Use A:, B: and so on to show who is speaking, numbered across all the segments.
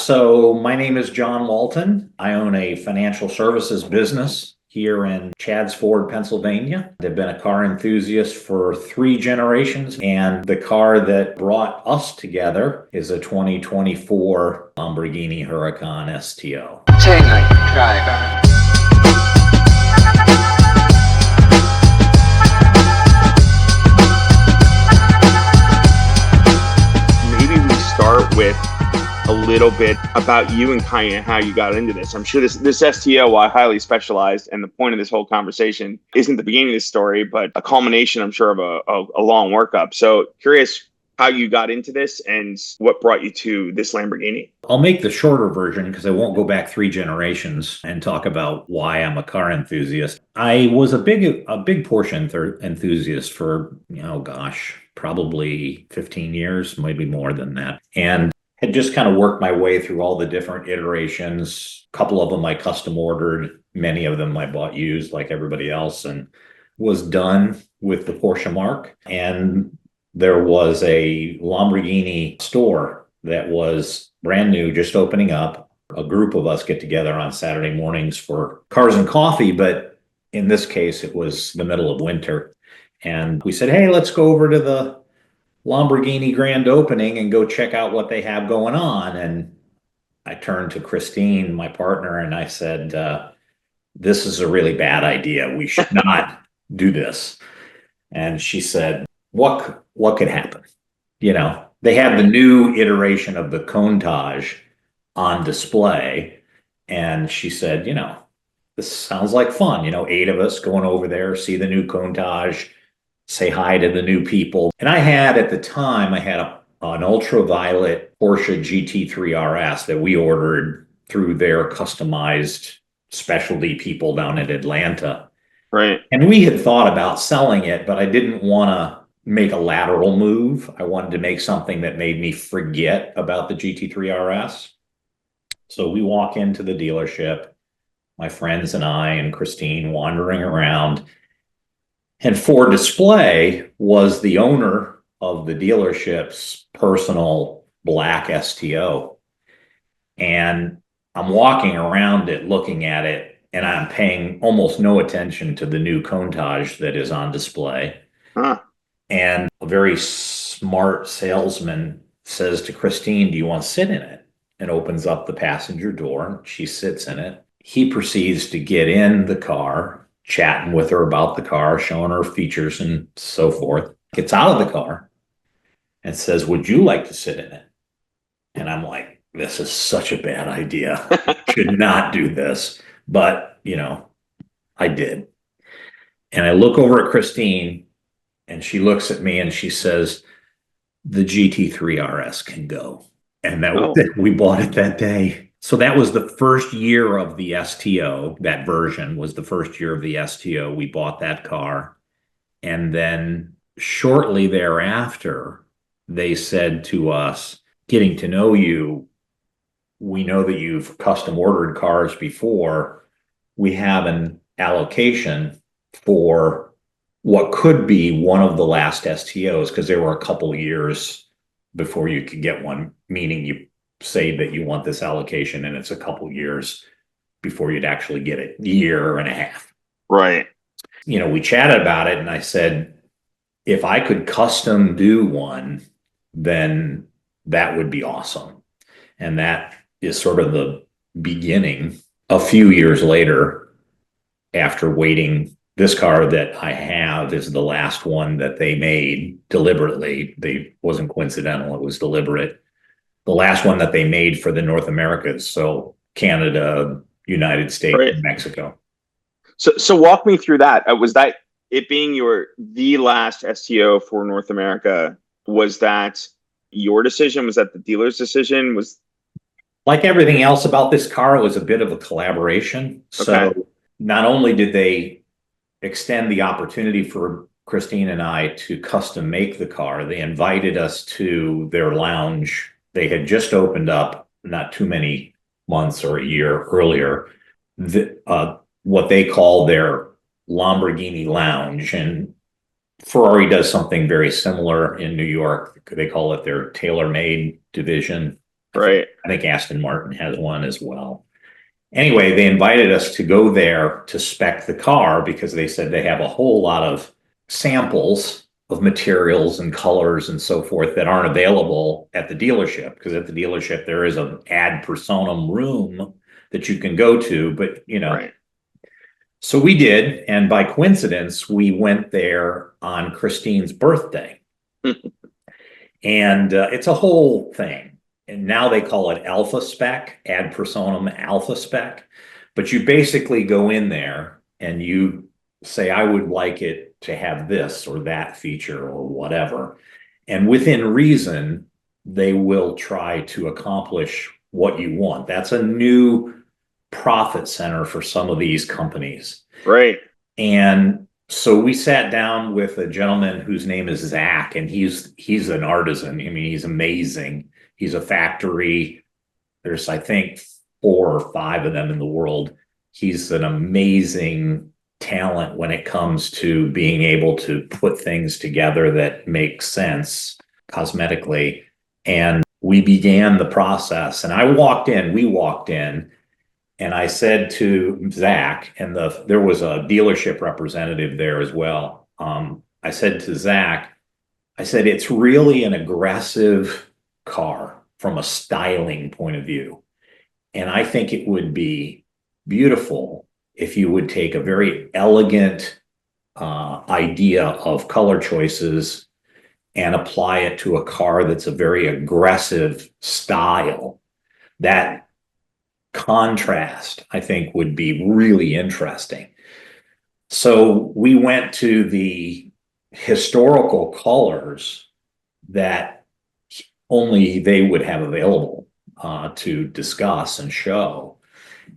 A: So my name is Jon Walton. I own a financial services business here in Chadds Pennsylvania. I've been a car enthusiast for 3 generations, and the car that brought us together is a 2024 Lamborghini Huracan STO.
B: Take a driver.
C: Maybe we start with a little bit about you and kind of how you got into this. I'm sure this STO, while highly specialized, and the point of this whole conversation isn't the beginning of the story, but a culmination, I'm sure, of a long workup. So curious how you got into this and what brought you to this Lamborghini.
A: I'll make the shorter version because I won't go back 3 generations and talk about why I'm a car enthusiast. I was a big Porsche enthusiast for, probably 15 years, maybe more than that. And had just kind of worked my way through all the different iterations. A couple of them I custom ordered, many of them I bought used like everybody else, and was done with the Porsche mark. And there was a Lamborghini store that was brand new, just opening up. A group of us get together on Saturday mornings for cars and coffee, but in this case, it was the middle of winter. And we said, hey, let's go over to the Lamborghini grand opening and go check out what they have going on. And I turned to Christine, my partner, and I said, this is a really bad idea. We should not do this. And she said, what could happen? They had the new iteration of the Countach on display. And she said, this sounds like fun. 8 of us going over there, see the new Countach, say hi to the new people. And at the time, I had an ultraviolet Porsche GT3 RS that we ordered through their customized specialty people down in Atlanta.
C: Right.
A: And we had thought about selling it, but I didn't want to make a lateral move. I wanted to make something that made me forget about the GT3 RS. So we walk into the dealership, my friends and I and Christine wandering around. And for display was the owner of the dealership's personal black STO. And I'm walking around it, looking at it, and I'm paying almost no attention to the new Countach that is on display.
C: Huh.
A: And a very smart salesman says to Christine, do you want to sit in it? And opens up the passenger door. She sits in it. He proceeds to get in the car, chatting with her about the car, showing her features and so forth, gets out of the car and says, would you like to sit in it? And I'm like, this is such a bad idea. Should not do this. But, I did. And I look over at Christine and she looks at me and she says, the GT3 RS can go. And that was it. We bought it that day. So that was the first year of the STO. That version was the first year of the STO. We bought that car. And then shortly thereafter, they said to us, getting to know you, we know that you've custom ordered cars before. We have an allocation for what could be one of the last STOs, because there were a couple years before you could get one, meaning you say that you want this allocation and it's a couple years before you'd actually get it, year and a half.
C: Right.
A: We chatted about it and I said, if I could custom do one, then that would be awesome. And that is sort of the beginning. A few years later, after waiting, this car that I have is the last one that they made deliberately. It wasn't coincidental, it was deliberate. The last one that they made for the North Americas, so Canada, United States, right, and Mexico.
C: So walk me through that. Was that it being the last STO for North America? Was that your decision? Was that the dealer's decision? Was
A: like everything else about this car, it was a bit of a collaboration.
C: Okay.
A: So not only did they extend the opportunity for Christine and I to custom make the car, they invited us to their lounge. They had just opened up not too many months or a year earlier, what they call their Lamborghini Lounge. And Ferrari does something very similar in New York. They call it their tailor-made division.
C: Right.
A: I think Aston Martin has one as well. Anyway, they invited us to go there to spec the car because they said they have a whole lot of samples of materials and colors and so forth that aren't available at the dealership. Because at the dealership, there is an ad personam room that you can go to, but
C: Right.
A: So we did. And by coincidence, we went there on Christine's birthday. And it's a whole thing. And now they call it alpha spec, ad personam alpha spec. But you basically go in there and you say, I would like it to have this or that feature or whatever. And within reason, they will try to accomplish what you want. That's a new profit center for some of these companies.
C: Right.
A: And so we sat down with a gentleman whose name is Zach, and he's an artisan. I mean, he's amazing. He's a factory. There's, I think, 4 or 5 of them in the world. He's an amazing talent when it comes to being able to put things together that make sense cosmetically. And we began the process. And we walked in, and I said to Zach, and there was a dealership representative there as well. I said to Zach, it's really an aggressive car from a styling point of view. And I think it would be beautiful if you would take a very elegant idea of color choices and apply it to a car that's a very aggressive style. That contrast, I think, would be really interesting. So we went to the historical colors that only they would have available to discuss and show.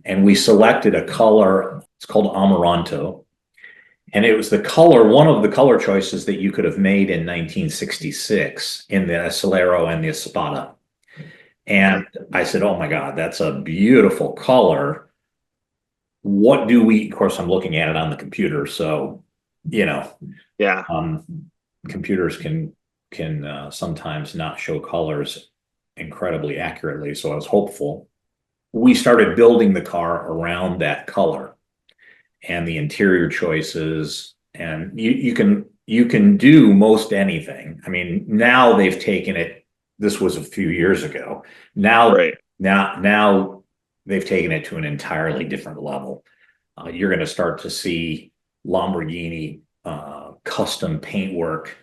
A: And we selected a color, it's called Amaranto. And it was one of the color choices that you could have made in 1966 in the Acelero and the Espada. And I said, oh my God, that's a beautiful color. Of course, I'm looking at it on the computer. So,
C: Yeah.
A: Computers can sometimes not show colors incredibly accurately. So I was hopeful. We started building the car around that color and the interior choices. And you can do most anything. I mean, now they've taken it. This was a few years ago. Now they've taken it to an entirely different level. You're going to start to see Lamborghini custom paintwork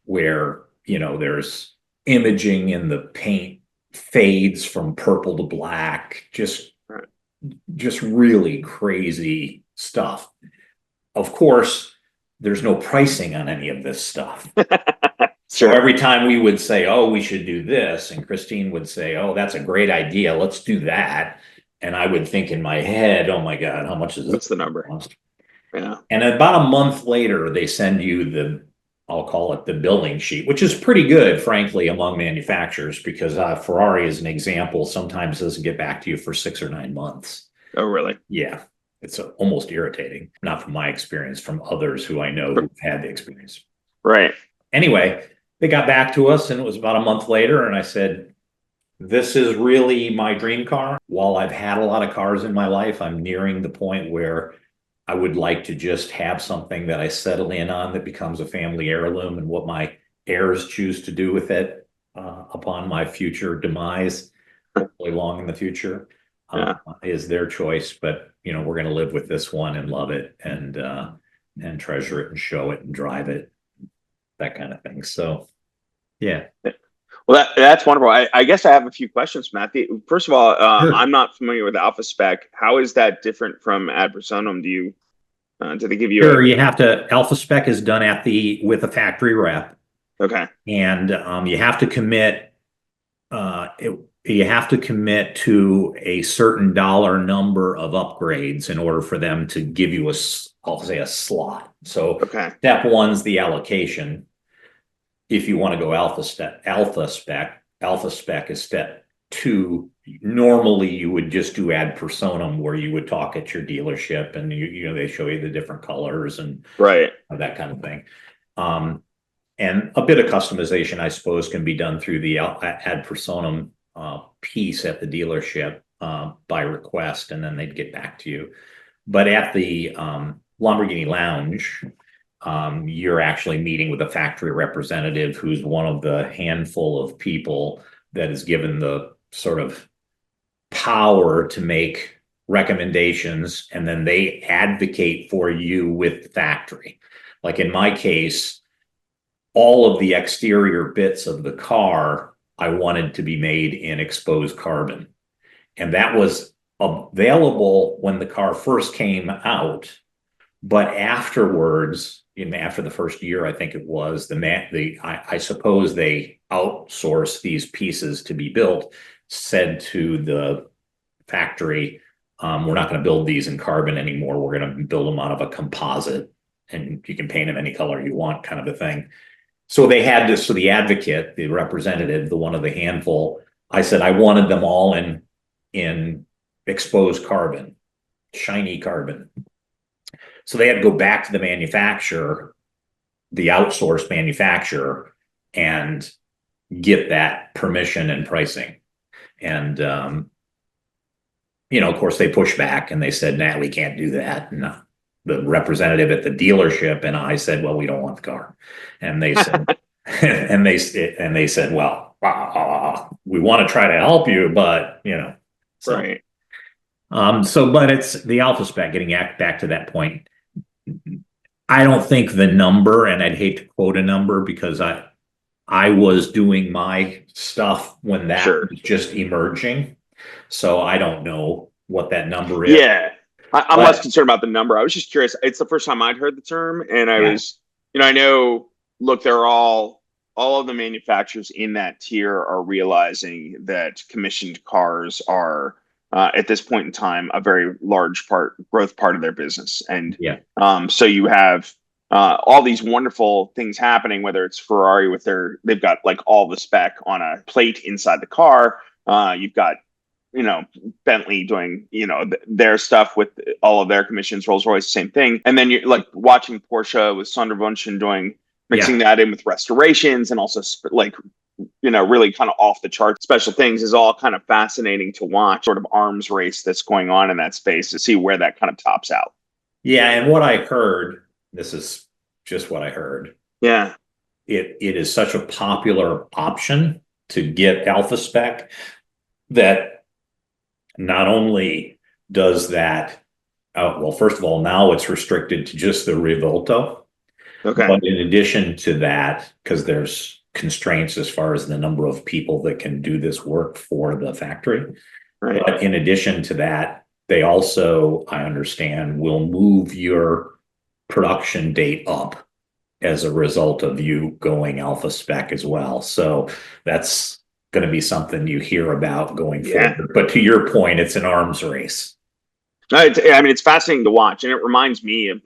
A: where, there's imaging in the paint fades from purple to black, just really crazy stuff. Of course, there's no pricing on any of this stuff. So every time we would say, oh, we should do this, and Christine would say, oh, that's a great idea, let's do that. And I would think in my head, oh my God, how much is this?
C: What's the number?
A: Cost?
C: Yeah.
A: And about a month later, they send you I'll call it the billing sheet, which is pretty good, frankly, among manufacturers, because Ferrari, as an example, sometimes doesn't get back to you for 6 or 9 months.
C: Oh, really?
A: Yeah. It's almost irritating. Not from my experience, from others who I know who've had the experience.
C: Right.
A: Anyway, they got back to us, and it was about a month later, and I said, this is really my dream car. While I've had a lot of cars in my life, I'm nearing the point where I would like to just have something that I settle in on that becomes a family heirloom, and what my heirs choose to do with it upon my future demise, hopefully long in the future, is their choice. But, we're going to live with this one and love it and treasure it and show it and drive it, that kind of thing. So, yeah.
C: Well, that's wonderful. I guess I have a few questions, Matt. First of all,
A: Sure.
C: I'm not familiar with Alpha Spec. How is that different from Ad Personam? Do they give you?
A: Sure, you have to. Alpha Spec is done with a factory rep.
C: Okay.
A: And you have to commit. You have to commit to a certain dollar number of upgrades in order for them to give you I'll say a slot. So step one's the allocation. If you want to go alpha spec is step 2. Normally you would just do ad personam, where you would talk at your dealership and they show you the different colors and that kind of thing. And a bit of customization, I suppose, can be done through the ad personam piece at the dealership by request, and then they'd get back to you. But at the Lamborghini Lounge, you're actually meeting with a factory representative who's one of the handful of people that is given the sort of power to make recommendations, and then they advocate for you with the factory. Like in my case, all of the exterior bits of the car I wanted to be made in exposed carbon. And that was available when the car first came out. But afterwards, after the first year, I think it was, I suppose they outsourced these pieces to be built, said to the factory, we're not going to build these in carbon anymore. We're going to build them out of a composite, and you can paint them any color you want, kind of a thing. So they had this, so the advocate, the representative, the one of the handful, I said I wanted them all in exposed carbon, shiny carbon. So they had to go back to the manufacturer, the outsourced manufacturer, and get that permission and pricing. And, of course, they pushed back and they said, nah, we can't do that. No. The representative at the dealership and I said, well, we don't want the car. And they said, and they said, well, we want to try to help you, but, so.
C: Right.
A: But it's the alpha spec, getting back to that point. I don't think the number, and I'd hate to quote a number because I was doing my stuff when that was just emerging. So I don't know what that number is.
C: Yeah. I'm less concerned about the number. I was just curious. It's the first time I'd heard the term, and I was, I know, look, they're all of the manufacturers in that tier are realizing that commissioned cars are, at this point in time, a very large growth part of their business. And so you have all these wonderful things happening, whether it's Ferrari they've got like all the spec on a plate inside the car. You've got, Bentley doing, their stuff with all of their commissions, Rolls-Royce, same thing. And then you're like watching Porsche with Sonderwunsch mixing that in with restorations and also really kind of off the chart special things is all kind of fascinating to watch, sort of arms race that's going on in that space to see where that kind of tops out.
A: Yeah. And what I heard, this is just what I heard.
C: Yeah.
A: It is such a popular option to get alpha spec that not only does that, well, first of all, now it's restricted to just the Rivolto.
C: Okay.
A: But in addition to that, because there's constraints as far as the number of people that can do this work for the factory.
C: Right.
A: But in addition to that, they also, I understand, will move your production date up as a result of you going alpha spec as well. So that's going to be something you hear about going forward. But to your point, it's an arms race.
C: It's fascinating to watch. And it reminds me of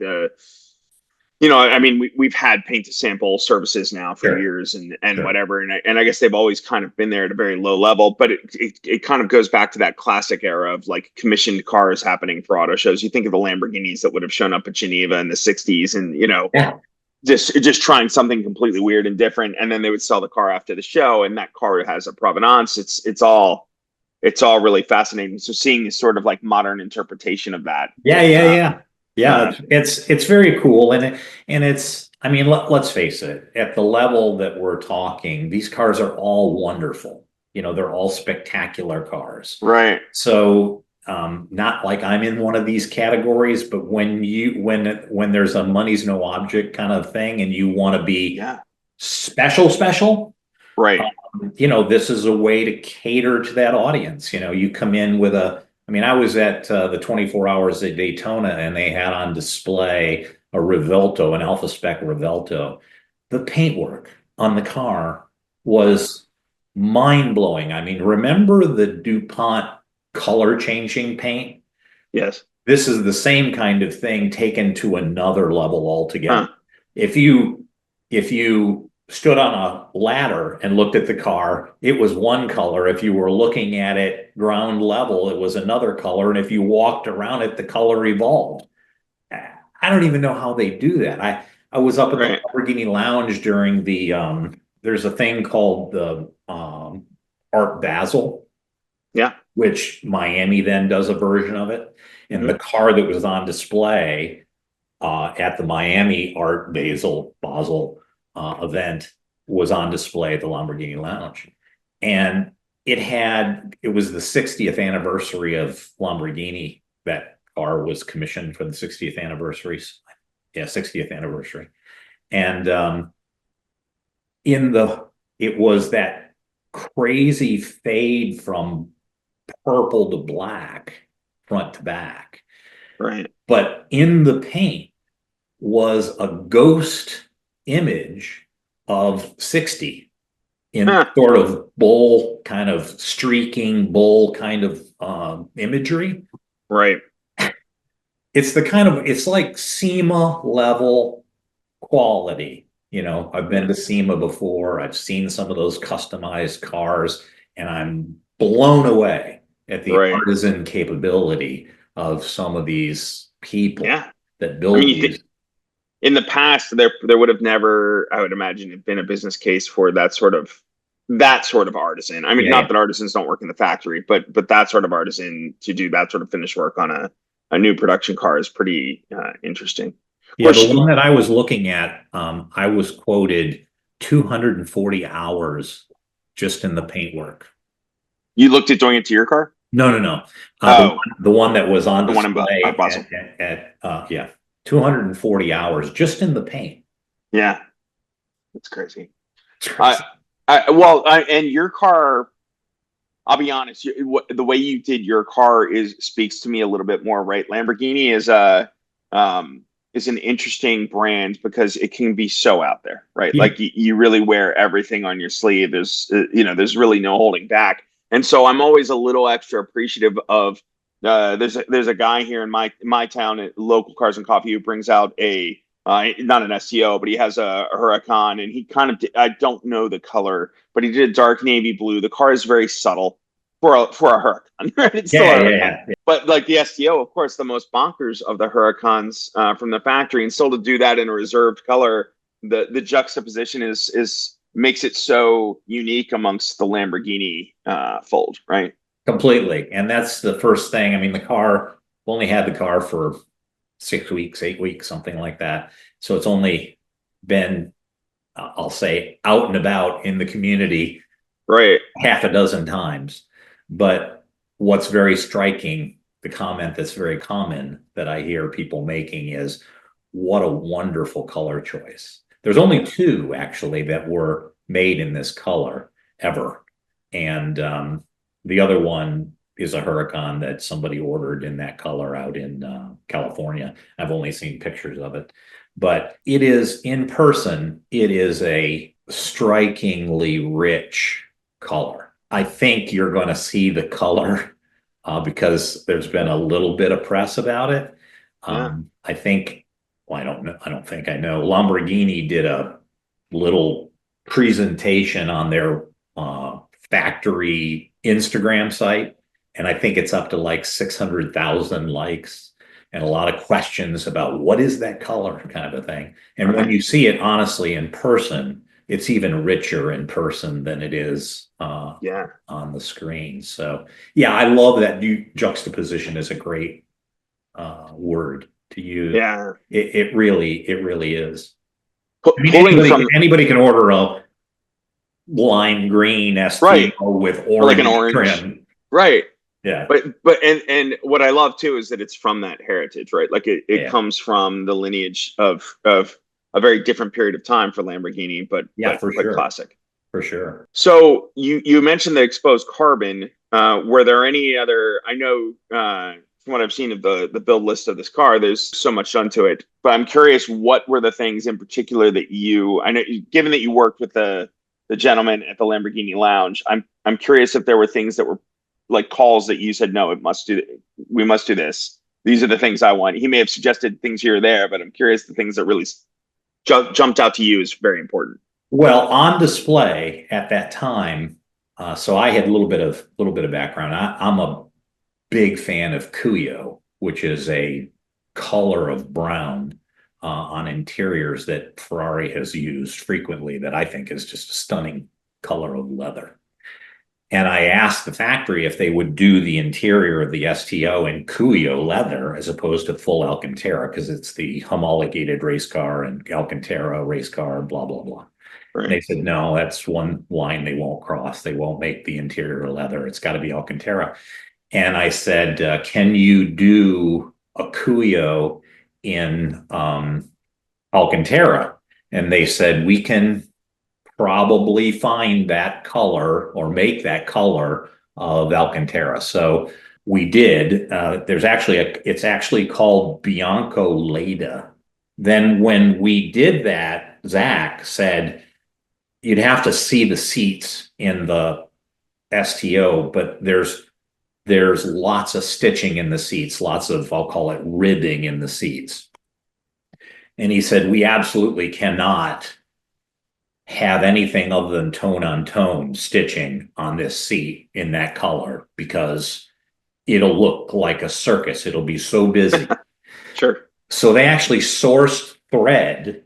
C: we've had paint to sample services now for years and whatever. And I guess they've always kind of been there at a very low level, but it kind of goes back to that classic era of like commissioned cars happening for auto shows. You think of the Lamborghinis that would have shown up at Geneva in the 60s and, just trying something completely weird and different. And then they would sell the car after the show, and that car has a provenance. It's all really fascinating. So seeing this sort of like modern interpretation of that.
A: Yeah. It's very cool. And it's, let's face it, at the level that we're talking, these cars are all wonderful. They're all spectacular cars.
C: Right.
A: So, not like I'm in one of these categories, but when there's a money's no object kind of thing and you want to be special,
C: right.
A: This is a way to cater to that audience. You come in with I was at the 24 Hours at Daytona and they had on display a Rivolto, an alpha spec Rivolto. The paintwork on the car was mind blowing. Remember the DuPont color changing paint?
C: Yes.
A: This is the same kind of thing taken to another level altogether. If you stood on a ladder and looked at the car, it was one color. If you were looking at it ground level, it was another color. And if you walked around it, the color evolved. I don't even know how they do that. I was up at the Lamborghini Lounge during the, there's a thing called the Art Basel,
C: Yeah.
A: which Miami then does a version of it. And the car that was on display at the Miami Art Basel event was on display at the Lamborghini Lounge. And it was the 60th anniversary of Lamborghini. That car was commissioned for the 60th anniversary. Yeah, 60th anniversary. And it was that crazy fade from purple to black, front to back.
C: Right.
A: But in the paint was a ghost image of 60 in sort of bull kind of streaking bull kind of imagery.
C: Right.
A: It's like SEMA level quality. I've been to SEMA before. I've seen some of those customized cars, and I'm blown away at the artisan capability of some of these people that build these.
C: In the past, there would have never, I would imagine, been a business case for that sort of artisan. I mean, not that artisans don't work in the factory, but that sort of artisan to do that sort of finish work on a new production car is pretty interesting.
A: Yeah, the one that I was looking at, I was quoted 240 hours just in the paintwork.
C: You looked at doing it to your car?
A: No. The one that was on display at 240 hours just in the paint.
C: Yeah, that's crazy. And your car, I'll be honest, the way you did your car speaks to me a little bit more, right? Lamborghini is an interesting brand because it can be so out there, right?
A: Yeah.
C: Like you really wear everything on your sleeve. There's really no holding back. And so I'm always a little extra appreciative of, there's a guy here in my town at Local Cars and Coffee who brings out not an STO, but he has a Huracan, and he kind of, I don't know the color, but he did a dark navy blue. The car is very subtle for a Huracan. It's still a Huracan. But like the STO, of course, the most bonkers of the Huracans from the factory, and still to do that in a reserved color, the juxtaposition makes it so unique amongst the Lamborghini fold, right?
A: Completely. And that's the first thing. I mean, only had the car for 6 weeks, 8 weeks, something like that. So it's only been, I'll say, out and about in the community,
C: right,
A: half a dozen times. But what's very striking, the comment that's very common that I hear people making is, what a wonderful color choice. There's only two actually that were made in this color ever. And the other one is a Huracan that somebody ordered in that color out in California. I've only seen pictures of it, but it is in person. It is a strikingly rich color. I think you're going to see the color because there's been a little bit of press about it. I think, well, I don't know. I don't think I know. Lamborghini did a little presentation on their factory Instagram site, and I think it's up to like 600,000 likes and a lot of questions about what is that color kind of a thing. And when you see it honestly in person, it's even richer in person than it is on the screen. So yeah, I love that new juxtaposition is a great word to use.
C: Yeah,
A: it really is. I mean, anybody can order a lime green STO with orange,
C: like an orange
A: trim.
C: Right.
A: Yeah.
C: But what I love too is that it's from that heritage, right? Like it comes from the lineage of a very different period of time for Lamborghini, but
A: for sure.
C: Classic.
A: For sure.
C: So you mentioned the exposed carbon. Were there any other, I know from what I've seen of the build list of this car, there's so much done to it, but I'm curious, what were the things in particular that I know, given that you worked with the gentleman at the Lamborghini Lounge, I'm curious if there were things that were like calls that you said, no, we must do this. These are the things I want. He may have suggested things here or there, but I'm curious the things that really jumped out to you as very important.
A: Well, on display at that time, so I had a little bit of background. I'm a big fan of Cuyo, which is a color of brown on interiors that Ferrari has used frequently, that I think is just a stunning color of leather. And I asked the factory if they would do the interior of the STO in Cuyo leather as opposed to full Alcantara, because it's the homologated race car and Alcantara race car, blah, blah, blah. And they
C: Right.
A: said, no, that's one line they won't cross. They won't make the interior leather. It's got to be Alcantara. And I said, can you do a Cuyo in Alcantara? And they said, we can probably find that color or make that color of Alcantara. So we did. It's actually called Bianco Leda. Then when we did that, Zach said, you'd have to see the seats in the STO, but there's lots of stitching in the seats, lots of, I'll call it ribbing in the seats. And he said, we absolutely cannot have anything other than tone on tone stitching on this seat in that color because it'll look like a circus. It'll be so busy.
C: Sure.
A: So they actually sourced thread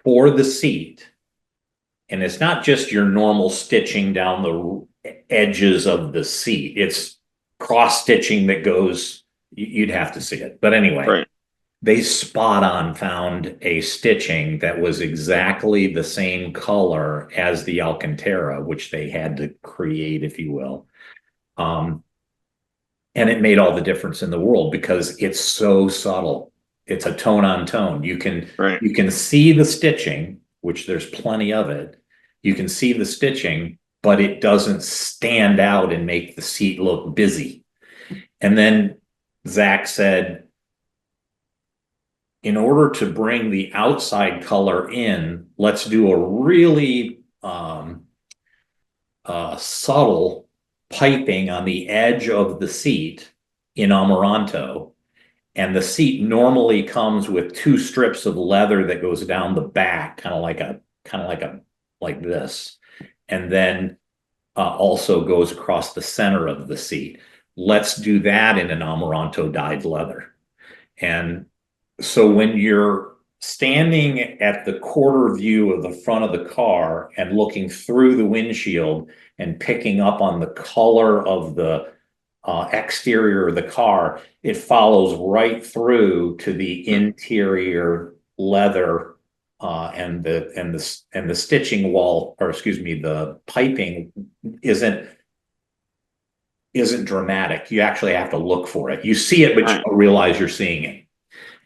A: for the seat. And it's not just your normal stitching down the edges of the seat. It's cross stitching that goes, you'd have to see it. But anyway,
C: Right.
A: they spot on found a stitching that was exactly the same color as the Alcantara, which they had to create, if you will. And it made all the difference in the world because it's so subtle. It's a tone on tone. You can see the stitching, which there's plenty of it. You can see the stitching, but it doesn't stand out and make the seat look busy. And then Zach said, in order to bring the outside color in, let's do a really subtle piping on the edge of the seat in Amaranto. And the seat normally comes with two strips of leather that goes down the back, kind of like this. And then also goes across the center of the seat. Let's do that in an Amaranto dyed leather. And so when you're standing at the quarter view of the front of the car and looking through the windshield and picking up on the color of the exterior of the car, it follows right through to the interior leather and the stitching wall, or excuse me, the piping isn't dramatic. You actually have to look for it. You see it, but you don't realize you're seeing it.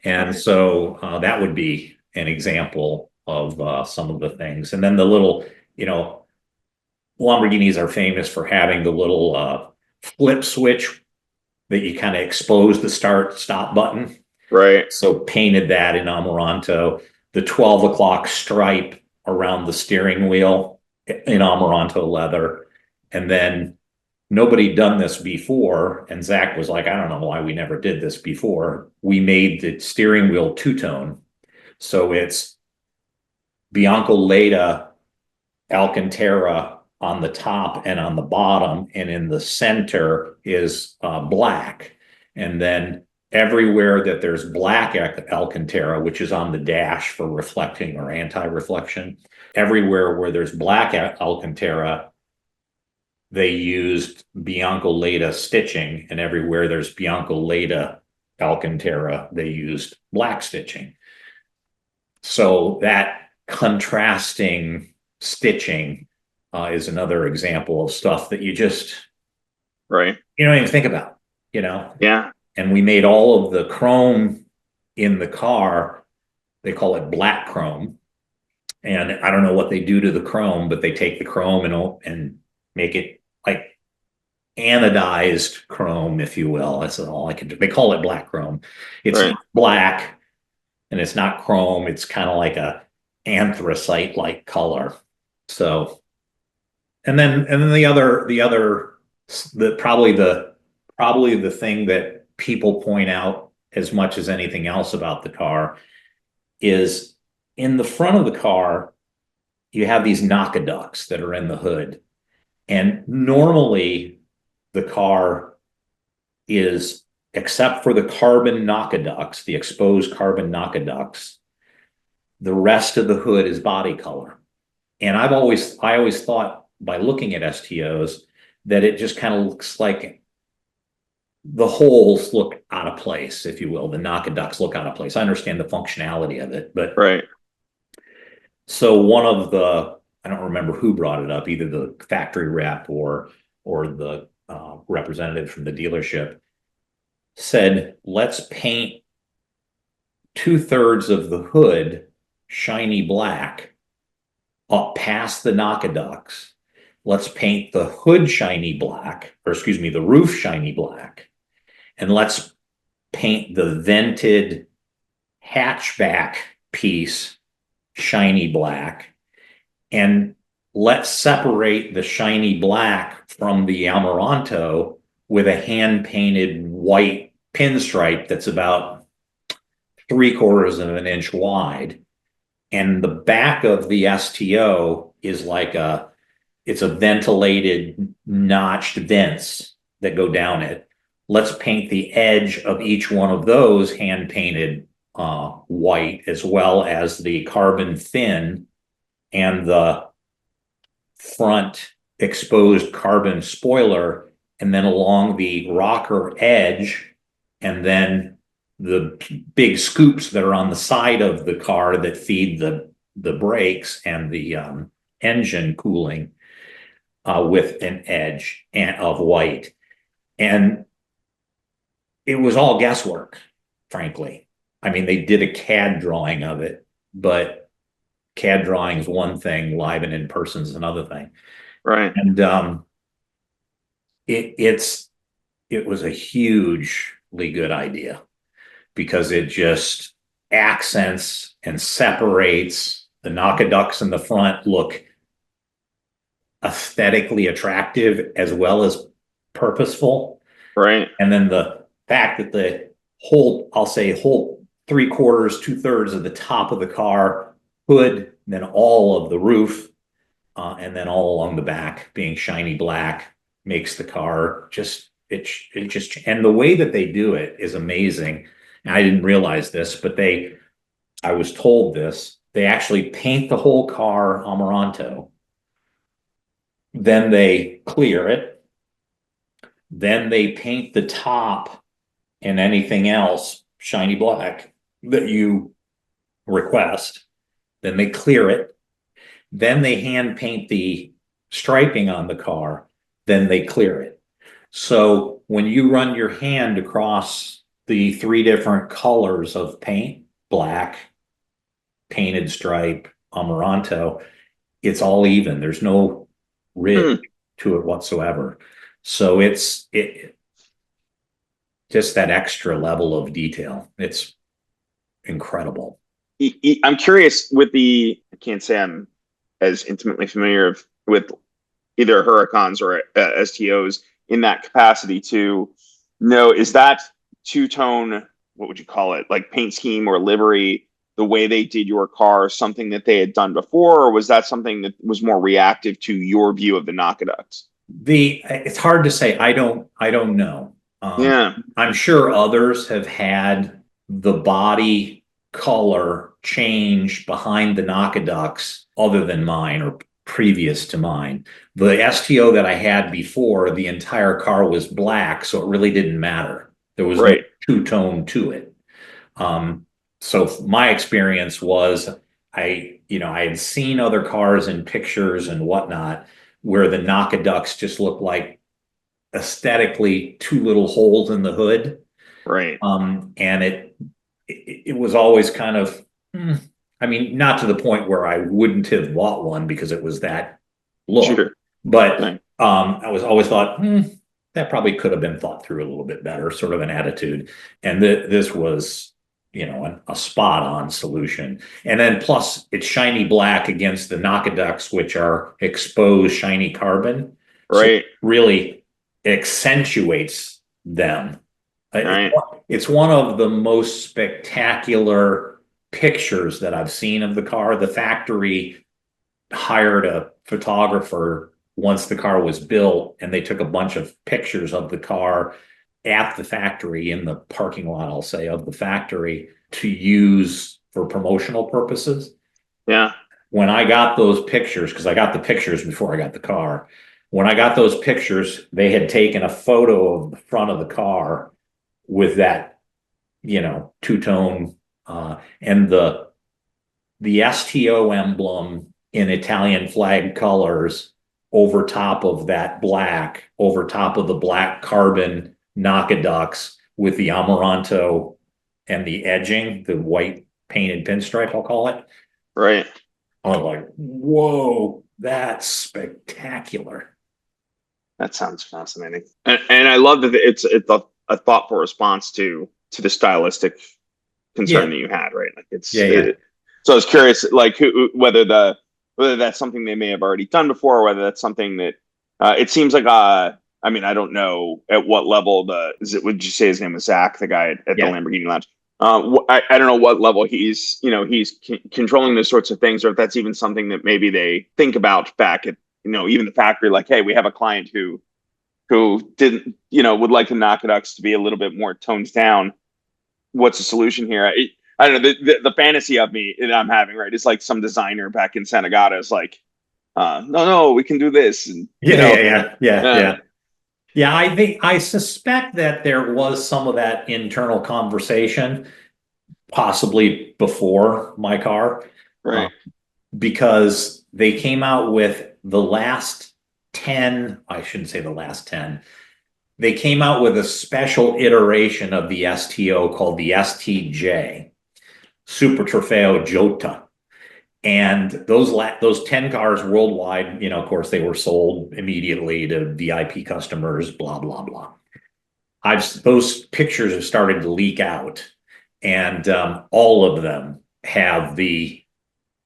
A: And so that would be an example of some of the things. And then the little, Lamborghinis are famous for having the little flip switch that you kind of expose the start stop button.
C: Right.
A: So painted that in Amaranto. The 12 o'clock stripe around the steering wheel in Amaranto leather. And then nobody done this before. And Zach was like, I don't know why we never did this before. We made the steering wheel two-tone. So it's Bianco Leda Alcantara on the top and on the bottom. And in the center is black. And then everywhere that there's black Alcantara, which is on the dash for reflecting or anti-reflection, everywhere where there's black Alcantara, they used Bianco Leda stitching, and everywhere there's Bianco Leda Alcantara, they used black stitching. So that contrasting stitching is another example of stuff that you don't even think about,
C: Yeah.
A: And we made all of the chrome in the car. They call it black chrome. And I don't know what they do to the chrome, but they take the chrome and make it like anodized chrome, if you will. That's all I can do. They call it black chrome. It's not black and it's not chrome. It's kind of like a anthracite-like color. So, and then probably the thing that people point out as much as anything else about the car is in the front of the car, you have these knockaducts that are in the hood. And normally the car is, except for the carbon knockaducts, the exposed carbon knockaducts, the rest of the hood is body color. And I always thought by looking at STOs that it just kind of looks like the holes look out of place, if you will. The Nakaducks look out of place. I understand the functionality of it, but
C: Right.
A: so one of the, I don't remember who brought it up, either the factory rep or the representative from the dealership said, let's paint 2/3 of the hood shiny black up past the Nakaducks. Let's paint the hood shiny black, or excuse me, the roof shiny black. And let's paint the vented hatchback piece shiny black. And let's separate the shiny black from the Amaranto with a hand-painted white pinstripe that's about 3/4 of an inch wide. And the back of the STO is like it's a ventilated notched vents that go down it. Let's paint the edge of each one of those hand painted white, as well as the carbon fin and the front exposed carbon spoiler, and then along the rocker edge, and then the big scoops that are on the side of the car that feed the brakes and the engine cooling with an edge of white. And it was all guesswork, frankly. I mean, they did a CAD drawing of it, but CAD drawing is one thing, live and in person is another thing.
C: Right.
A: And it was a hugely good idea, because it just accents and separates. The Nakaducks in the front look aesthetically attractive as well as purposeful.
C: Right.
A: And then the fact that the whole 3/4, 2/3 of the top of the car hood, then all of the roof, and then all along the back being shiny black makes the car and the way that they do it is amazing. And I didn't realize this, but I was told this, they actually paint the whole car Amaranto. Then they clear it. Then they paint the top and anything else shiny black that you request. Then they clear it. Then they hand paint the striping on the car. Then they clear it. So when you run your hand across the 3 different colors of paint, black, painted stripe, Amaranto, it's all even. There's no ridge to it whatsoever. So it's just that extra level of detail. It's incredible.
C: I'm curious I can't say I'm as intimately familiar with either Huracans or STOs in that capacity to know, is that two-tone, what would you call it, like paint scheme or livery, the way they did your car, something that they had done before, or was that something that was more reactive to your view of the Nakaducks?
A: It's hard to say. I don't know.
C: Yeah.
A: I'm sure others have had the body color change behind the Nakaducks other than mine or previous to mine. The STO that I had before, the entire car was black, so it really didn't matter. There was no two-tone to it. So my experience was I had seen other cars in pictures and whatnot where the Nakaducks just looked like aesthetically 2 little holes in the hood.
C: Right.
A: And it was always kind of, I mean, not to the point where I wouldn't have bought one because it was that look. Sure. But I was always thought, that probably could have been thought through a little bit better, sort of an attitude. And this was, a spot on solution. And then plus it's shiny black against the Nakaducks, which are exposed shiny carbon.
C: Right.
A: So really accentuates them.
C: Right.
A: It's one of the most spectacular pictures that I've seen of the car. The factory hired a photographer once the car was built, and they took a bunch of pictures of the car at the factory, in the parking lot, I'll say, of the factory, to use for promotional purposes.
C: Yeah.
A: When I got those pictures, because I got the pictures before I got the car, When I got those pictures, they had taken a photo of the front of the car with that, two-tone, and the STO emblem in Italian flag colors over top of that black, over top of the black carbon Nakaducks with the Amaranto and the edging, the white painted pinstripe, I'll call it.
C: Right.
A: I was like, whoa, that's spectacular.
C: That sounds fascinating. And I love that it's a thoughtful response to the stylistic concern that you had, right? Like so I was curious, like whether that's something they may have already done before, or whether that's something that it seems like. I mean, I don't know at what level would you say his name was Zach, the guy at the Lamborghini Lounge? I don't know what level he's controlling those sorts of things, or if that's even something that maybe they think about back at even the factory. Like, hey, we have a client who didn't would like the Nakaducks to be a little bit more toned down. What's the solution here? I don't know, the fantasy of me that I'm having, right? It's like some designer back in Sant Agata is like, no, we can do this. And,
A: yeah. I suspect that there was some of that internal conversation, possibly before my car,
C: right?
A: Because they came out with the last 10. I shouldn't say the last 10. They came out with a special iteration of the STO called the STJ, Super Trofeo Jota. And those 10 cars worldwide, of course, they were sold immediately to VIP customers, blah, blah, blah. Those pictures have started to leak out, and all of them have the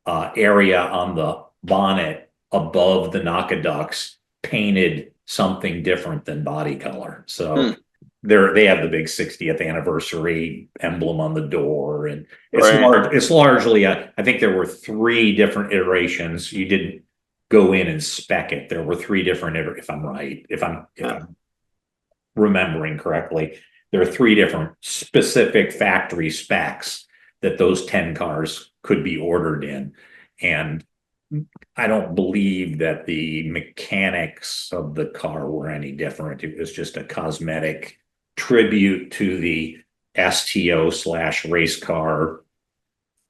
A: area on the bonnet above the Nakaducks painted something different than body color. So they have the big 60th anniversary emblem on the door, and it's largely I think there were 3 different iterations. You didn't go in and spec it. There were 3 different, if I'm right, if I'm remembering correctly, there are 3 different specific factory specs that those 10 cars could be ordered in. And I don't believe that the mechanics of the car were any different. It was just a cosmetic tribute to the STO / race car.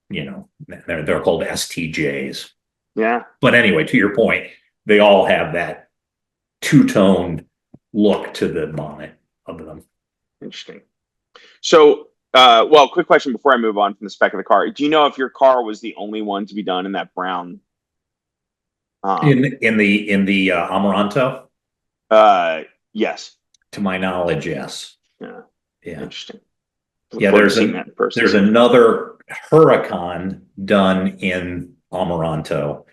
A: They're called STJs.
C: Yeah.
A: But anyway, to your point, they all have that two-tone look to the bonnet of them.
C: Interesting. So, quick question before I move on from the spec of the car. Do you know if your car was the only one to be done in that brown?
A: In the Amaranto?
C: Yes.
A: To my knowledge, yes.
C: Yeah.
A: Interesting.
C: There's
A: another Huracan done in Amaranto,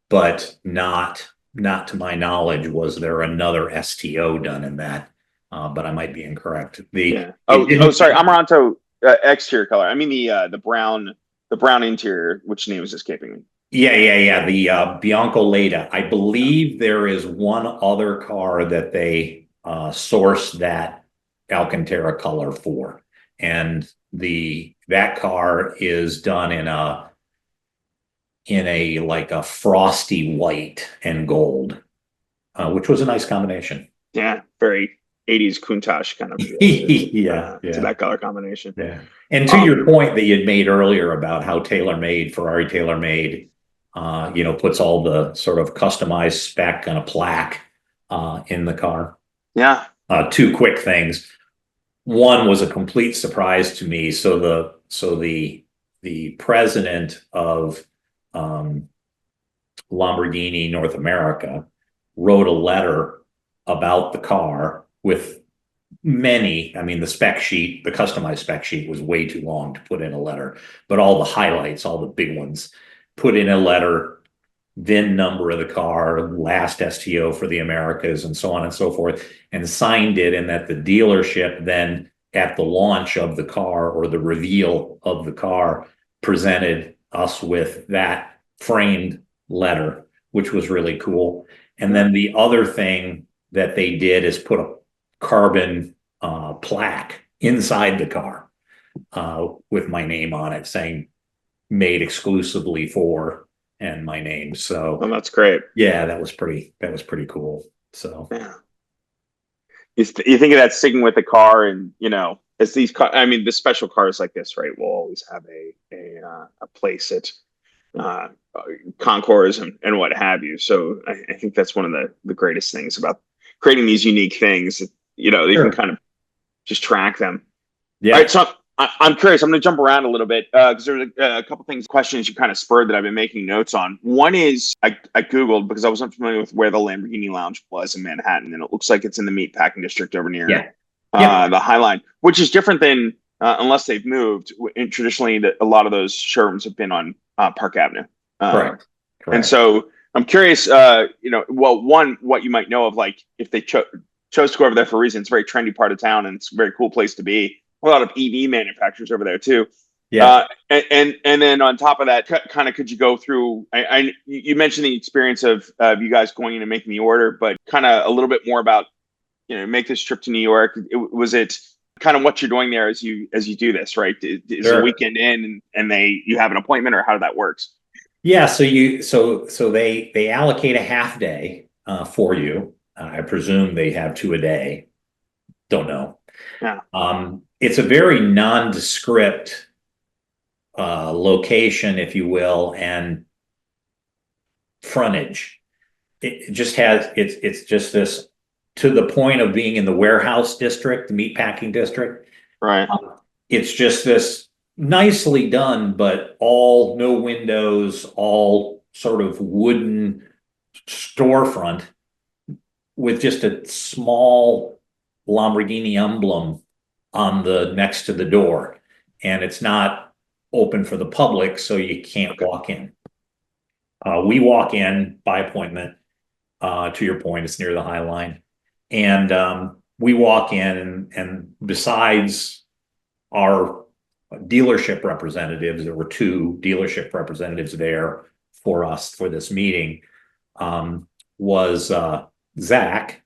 A: but not to my knowledge was there another STO done in that. But I might be incorrect.
C: Sorry, Amaranto exterior color. I mean the brown interior. Which name is escaping me?
A: Yeah. The Bianco Leda. I believe there is one other car that they sourced that Alcantara color for, and that car is done in a like a frosty white and gold, which was a nice combination.
C: Yeah, very 80s Countach kind of to that color combination.
A: Yeah. And to your point that you'd made earlier about how Ferrari TaylorMade, puts all the sort of customized spec on a plaque in the car.
C: Yeah.
A: 2 quick things. One was a complete surprise to me. So the president of Lamborghini North America wrote a letter about the car with the customized spec sheet was way too long to put in a letter, but all the highlights, all the big ones, put in a letter, VIN number of the car, last STO for the Americas, and so on and so forth, and signed it. And that the dealership then at the launch of the car or the reveal of the car presented us with that framed letter, which was really cool. And then the other thing that they did is put a carbon plaque inside the car with my name on it, saying made exclusively for, and my name. So
C: that's great.
A: Yeah, that was pretty cool. So
C: Yeah. You think of that sticking with the car, and as these car, I mean, the special cars like this, right, will always have a place at uh, concours and what have you. So I think that's one of the greatest things about creating these unique things. You can
A: sure.
C: kind of just track them. All right,
A: Yeah.
C: so I'm curious. I'm going to jump around a little bit because there's a couple things, questions you kind of spurred that I've been making notes on. One is I Googled because I wasn't familiar with where the Lamborghini Lounge was in Manhattan, and it looks like it's in the Meatpacking District over near
A: Yeah. Yep.
C: the High Line, which is different than unless they've moved. And traditionally, a lot of those showrooms have been on Park Avenue,
A: Correct.
C: and
A: Correct.
C: so I'm curious. Well, one, what you might know of, like if they chose to go over there for a reason. It's a very trendy part of town, and it's a very cool place to be. A lot of EV manufacturers over there too.
A: Yeah.
C: And then on top of that, kind of could you go through? You mentioned the experience of you guys going in and making the order, but kind of a little bit more about make this trip to New York. Was it kind of what you're doing there as you do this, right? Is a
A: Sure.
C: weekend in and you have an appointment, or how that works?
A: Yeah. So they allocate a half day for you. I presume they have two a day. Don't know.
C: Yeah.
A: It's a very nondescript location, if you will, and frontage. It just has it's just this, to the point of being in the warehouse district, the meatpacking district.
C: Right.
A: It's just this nicely done, but all no windows, all sort of wooden storefront with just a small Lamborghini emblem on the next to the door, and it's not open for the public, so you can't walk in. We walk in by appointment. To your point, it's near the High Line, and we walk in, and besides our dealership representatives, there were two dealership representatives there for us for this meeting. Was Zach,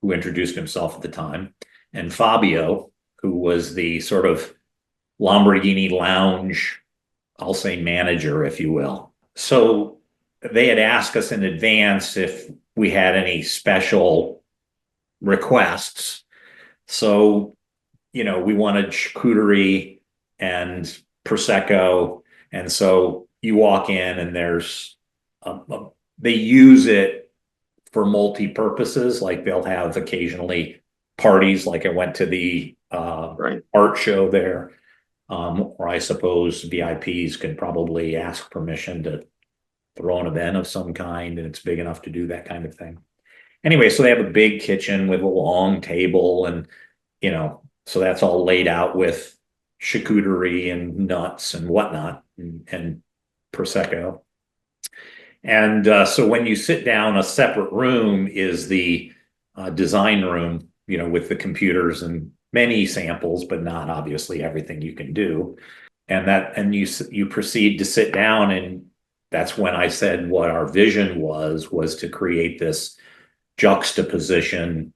A: who introduced himself at the time, and Fabio, who was the sort of Lamborghini Lounge, I'll say manager, if you will. So they had asked us in advance if we had any special requests. So, we wanted charcuterie and prosecco, and so you walk in and there's they use it for multi purposes. Like they'll have occasionally parties. Like I went to the
C: Right.
A: art show there, or I suppose VIPs can probably ask permission to throw an event of some kind, and it's big enough to do that kind of thing. Anyway, so they have a big kitchen with a long table, and so that's all laid out with charcuterie and nuts and whatnot, and prosecco. And so when you sit down, a separate room is the design room, with the computers and many samples, but not obviously everything you can do. And you proceed to sit down, and that's when I said what our vision was to create this juxtaposition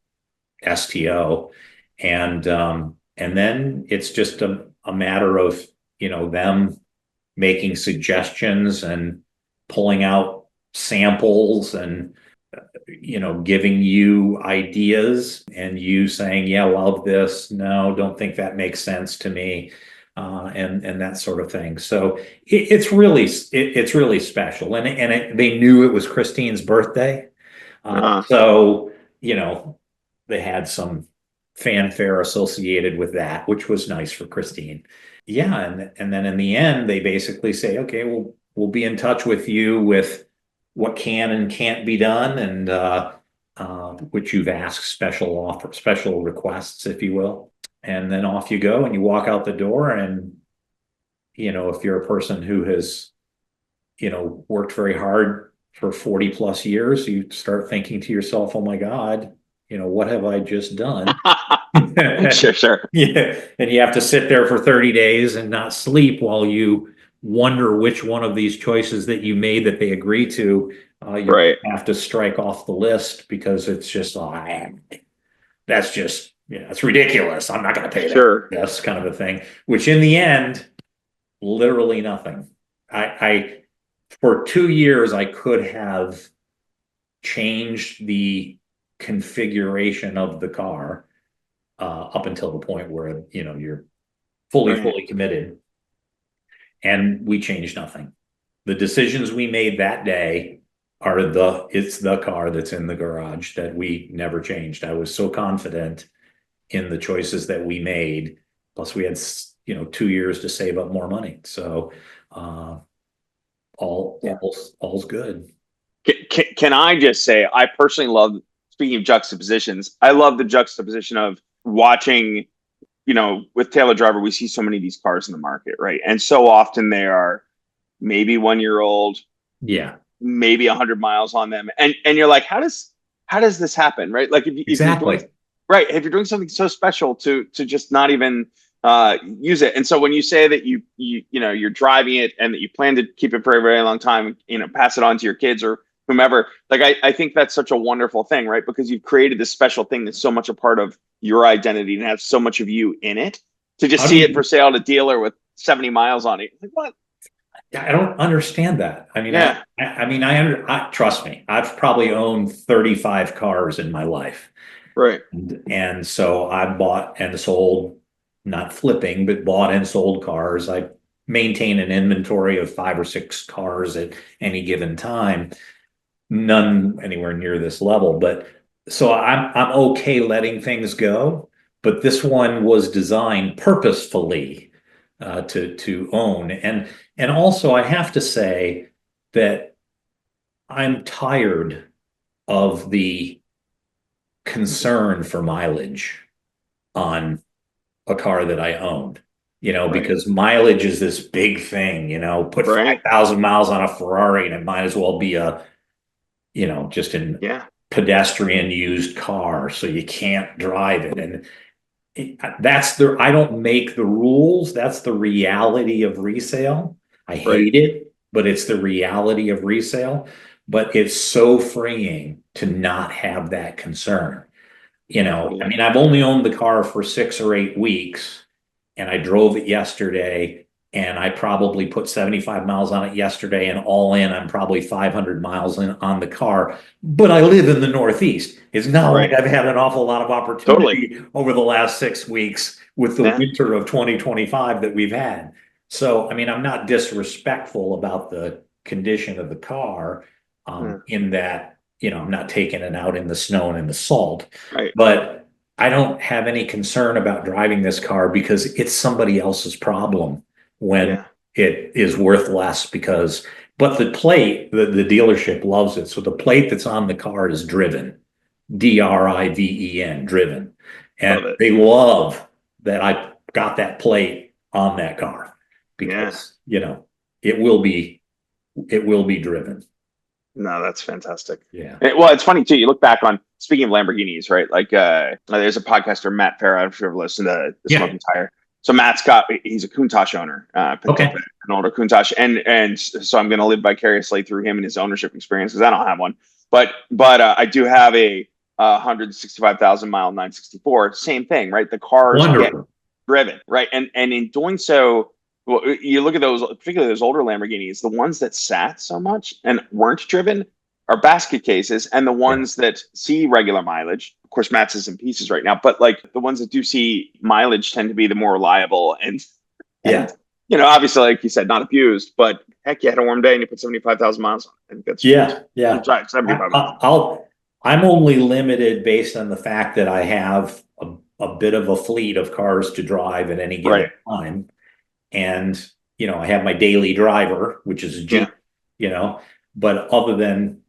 A: STO, and then it's just a matter of them making suggestions and pulling out samples, and giving you ideas, and you saying, yeah, love this, no, don't think that makes sense to me, and that sort of thing. So it's really special, and they knew it was Christine's birthday,
C: Uh,
A: so they had some fanfare associated with that, which was nice for Christine. Yeah, and then in the end, they basically say, okay, we'll be in touch with you with what can and can't be done, and which you've asked special requests, if you will. And then off you go, and you walk out the door, and if you're a person who has worked very hard for 40 plus years, you start thinking to yourself, oh my God, what have I just done?
C: sure.
A: Yeah. And you have to sit there for 30 days and not sleep while you wonder which one of these choices that you made that they agree to, you
C: Right.
A: have to strike off the list, because it's just, that's just, it's ridiculous. I'm not going to pay that.
C: Sure.
A: That's kind of a thing, which in the end, literally nothing. I for 2 years, I could have changed the configuration of the car up until the point where, you're fully committed. And we changed nothing. The decisions we made that day it's the car that's in the garage that we never changed. I was so confident in the choices that we made. Plus we had, 2 years to save up more money. So, all's good.
C: Can I just say, I personally love, speaking of juxtapositions, I love the juxtaposition of watching, with Taylor Driver, we see so many of these cars in the market, right? And so often they are maybe 1 year old,
A: Yeah,
C: maybe 100 miles on them. And you're like, how does this happen? Right. Like if you're doing, right. If you're doing something so special to just not even use it. And so when you say that you're driving it and that you plan to keep it for a very long time, pass it on to your kids or whomever, like I think that's such a wonderful thing, right? Because you've created this special thing that's so much a part of your identity and has so much of you in it. To just see it for sale at a dealer with 70 miles on it, like what?
A: I don't understand that. I mean,
C: Yeah.
A: Trust me, I've probably owned 35 cars in my life.
C: Right.
A: And so I bought and sold, not flipping, but bought and sold cars. I maintain an inventory of 5 or 6 cars at any given time, none anywhere near this level. But so I'm okay letting things go, but this one was designed purposefully to own. And also I have to say that I'm tired of the concern for mileage on a car that I owned, because mileage is this big thing, put 5,000 miles on a Ferrari and it might as well be just in pedestrian used car. So you can't drive it. And I don't make the rules. That's the reality of resale. I hate it, but it's the reality of resale. But it's so freeing to not have that concern. I mean, I've only owned the car for 6 or 8 weeks and I drove it yesterday and I probably put 75 miles on it yesterday, and all in, I'm probably 500 miles on the car, but I live in the Northeast. It's not like I've had an awful lot of opportunity over the last 6 weeks with the winter of 2025 that we've had. So, I mean, I'm not disrespectful about the condition of the car, in that, I'm not taking it out in the snow and in the salt, but I don't have any concern about driving this car because it's somebody else's problem when it is worth less but the plate, the dealership loves it. So the plate that's on the car is driven, DRIVEN, driven. And they love that I got that plate on that car because, it will be driven.
C: No, that's fantastic.
A: Yeah.
C: Well, it's funny too. You look back on, speaking of Lamborghinis, right? Like, there's a podcaster, Matt Farah. I don't know if you've ever listened to the Smoking Tire. So he's a Countach owner, picked up an older Countach, and so I'm going to live vicariously through him and his ownership experience because I don't have one, but I do have a 165,000 mile 964. Same thing, right? The cars get driven, right? And in doing so, well, you look at those, particularly those older Lamborghinis, the ones that sat so much and weren't driven are basket cases, and the ones that see regular mileage, of course, Matt's is in pieces right now, but like the ones that do see mileage tend to be the more reliable and obviously, like you said, not abused, but heck, you had a warm day and you put 75,000 miles on it. I think that's
A: I'm only limited based on the fact that I have a bit of a fleet of cars to drive at any given time. And, I have my daily driver, which is a Jeep, but other than,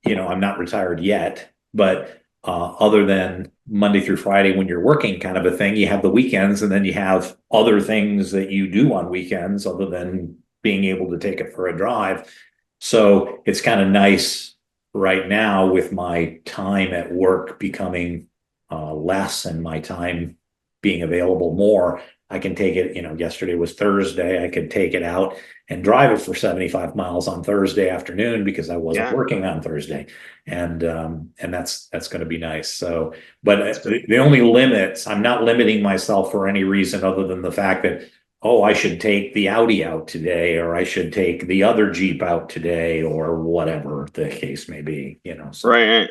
A: I'm not retired yet, but other than Monday through Friday when you're working kind of a thing, you have the weekends, and then you have other things that you do on weekends other than being able to take it for a drive. So it's kind of nice right now with my time at work becoming less and my time being available more. I can take it, yesterday was Thursday. I could take it out and drive it for 75 miles on Thursday afternoon because I wasn't working on Thursday. And that's going to be nice. So, but the only limits, I'm not limiting myself for any reason other than the fact that, I should take the Audi out today, or I should take the other Jeep out today, or whatever the case may be, So.
C: Right.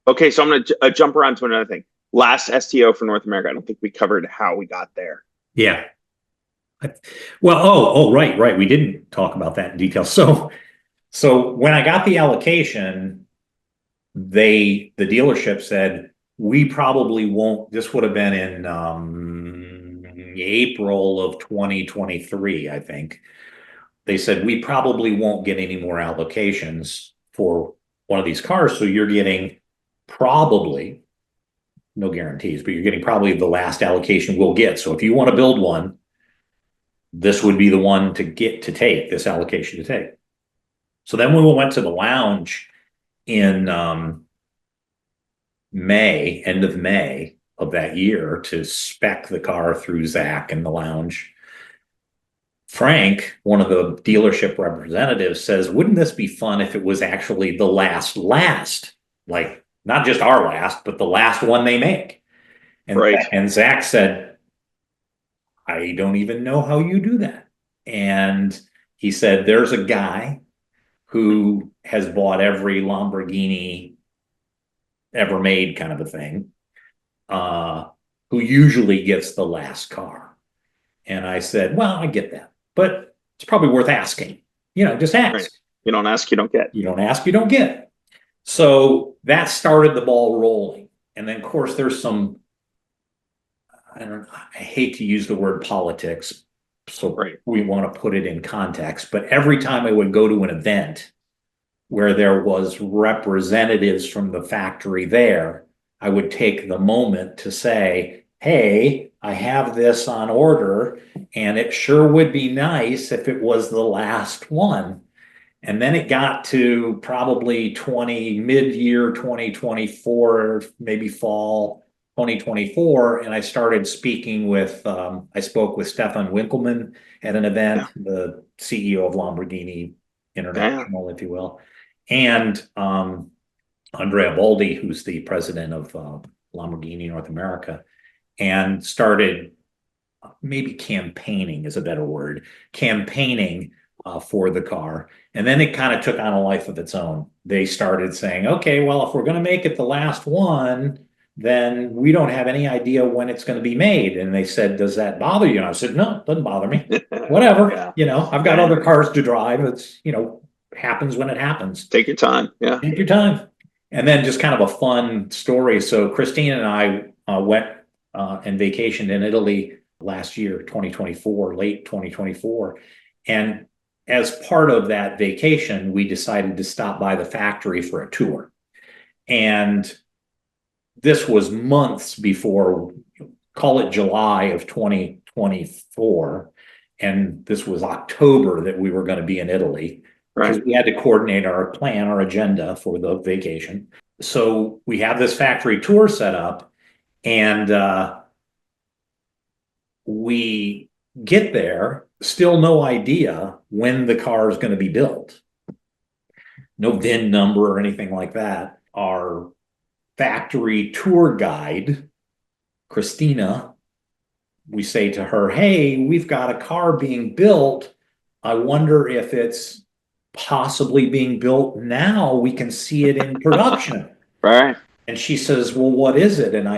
C: Okay, so I'm going to jump around to another thing. Last STO for North America. I don't think we covered how we got there.
A: Yeah. Well, right. We didn't talk about that in detail. So when I got the allocation, the dealership said, we probably won't, this would have been in April of 2023, I think. They said, we probably won't get any more allocations for one of these cars. So you're getting probably, no guarantees, but you're getting probably the last allocation we'll get. So if you want to build one, this would be the one to get to take this allocation to take. So then when we went to the lounge in May, end of May of that year, to spec the car through Zach and the lounge, Frank, one of the dealership representatives, says, wouldn't this be fun if it was actually the last, like not just our last, but the last one they make? And Zach said, I don't even know how you do that. And he said, there's a guy who has bought every Lamborghini ever made, kind of a thing, who usually gets the last car. And I said, well, I get that, but it's probably worth asking. Just ask.
C: Right. You don't ask, you don't get.
A: You don't ask, you don't get. So that started the ball rolling. And then, of course, there's some, I hate to use the word politics, so we want to put it in context, but every time I would go to an event where there was representatives from the factory there, I would take the moment to say, hey, I have this on order, and it sure would be nice if it was the last one. And then it got to probably mid-year 2024, maybe fall 2024, and I started speaking with, I spoke with Stefan Winkelmann at an event, the CEO of Lamborghini International, if you will, and Andrea Boldi, who's the president of Lamborghini North America, and started maybe campaigning is a better word, campaigning for the car. And then it kind of took on a life of its own. They started saying, okay, well, if we're going to make it the last one, then we don't have any idea when it's going to be made. And they said, does that bother you? And I said, no, it doesn't bother me. Whatever. I've got other cars to drive. It's, happens when it happens.
C: Take your time. Yeah.
A: Take your time. And then just kind of a fun story. So Christine and I went and vacationed in Italy last year, 2024, late 2024. And as part of that vacation, we decided to stop by the factory for a tour. And this was months before, call it July of 2024. And this was October that we were going to be in Italy, because we had to coordinate our plan, our agenda for the vacation. So we have this factory tour set up, and we get there, still no idea when the car is going to be built. No VIN number or anything like that. Our factory tour guide, Christina, we say to her, hey, we've got a car being built. I wonder if it's possibly being built now. We can see it in production.
C: Right.
A: And she says, well, what is it? And